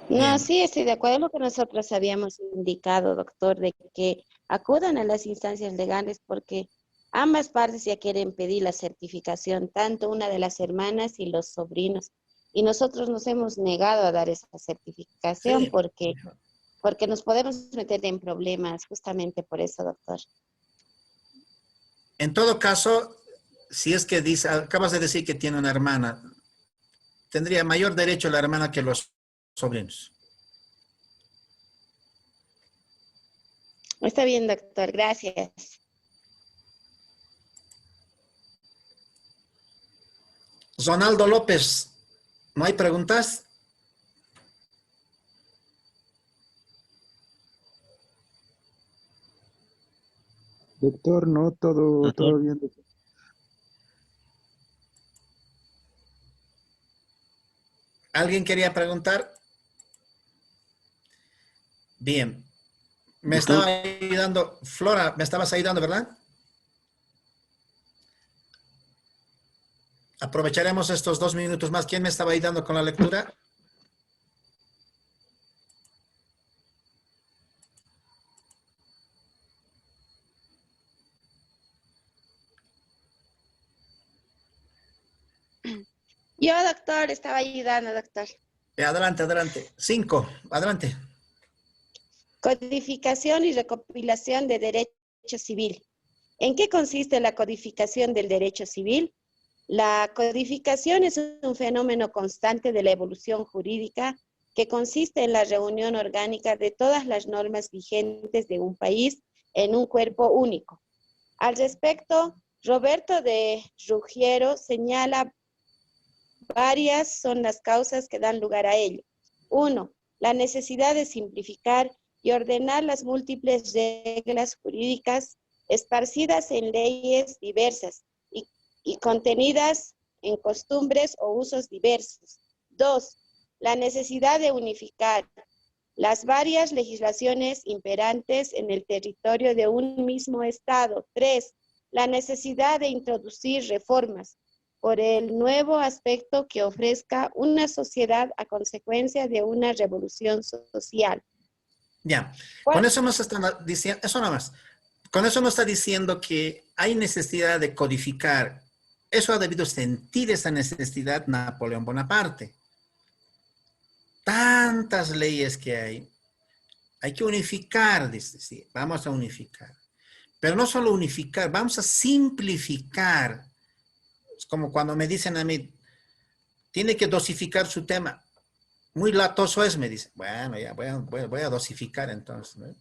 S4: No,
S1: Bien.
S4: sí, estoy de acuerdo en lo que nosotros habíamos indicado, doctor, de que acudan a las instancias legales porque ambas partes ya quieren pedir la certificación, tanto una de las hermanas y los sobrinos. Y nosotros nos hemos negado a dar esa certificación
S1: Sí.
S4: porque nos podemos meter en problemas justamente por eso, doctor.
S1: En todo caso, si es que dice, acabas de decir que tiene una hermana, tendría mayor derecho la hermana que los sobrinos.
S4: Está bien, doctor. Gracias.
S1: Ronaldo López, ¿no hay preguntas?
S6: Doctor, no, todo bien. Doctor.
S1: ¿Alguien quería preguntar? Bien. Me estaba ayudando, Flora, me estabas ayudando, ¿verdad? Aprovecharemos estos 2 minutos más. ¿Quién me estaba ayudando con la lectura?
S4: Yo, doctor, estaba ayudando, doctor.
S1: Adelante, adelante. 5, adelante.
S4: Codificación y recopilación de derecho civil. ¿En qué consiste la codificación del derecho civil? La codificación es un fenómeno constante de la evolución jurídica que consiste en la reunión orgánica de todas las normas vigentes de un país en un cuerpo único. Al respecto, Roberto de Ruggiero señala varias son las causas que dan lugar a ello. 1. La necesidad de simplificar y ordenar las múltiples reglas jurídicas esparcidas en leyes diversas y contenidas en costumbres o usos diversos. 2. La necesidad de unificar las varias legislaciones imperantes en el territorio de un mismo Estado. 3. La necesidad de introducir reformas por el nuevo aspecto que ofrezca una sociedad a consecuencia de una revolución social.
S1: Ya, con eso nos están diciendo, eso nada más. Con eso nos está diciendo que hay necesidad de codificar. Eso ha debido sentir esa necesidad Napoleón Bonaparte. Tantas leyes que hay que unificar, dice, sí, vamos a unificar. Pero no solo unificar, vamos a simplificar. Es como cuando me dicen a mí, tiene que dosificar su tema. Muy latoso es, me dice. Bueno, ya voy a dosificar entonces, ¿no?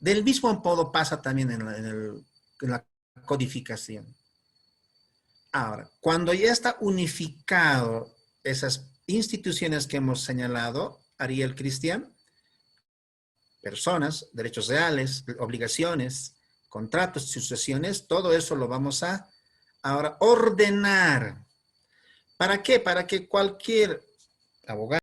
S1: Del mismo modo pasa también en la codificación. Ahora, cuando ya está unificado esas instituciones que hemos señalado, Ariel Cristian, personas, derechos reales, obligaciones, contratos, sucesiones, todo eso lo vamos a ahora ordenar. ¿Para qué? Para que cualquier abogado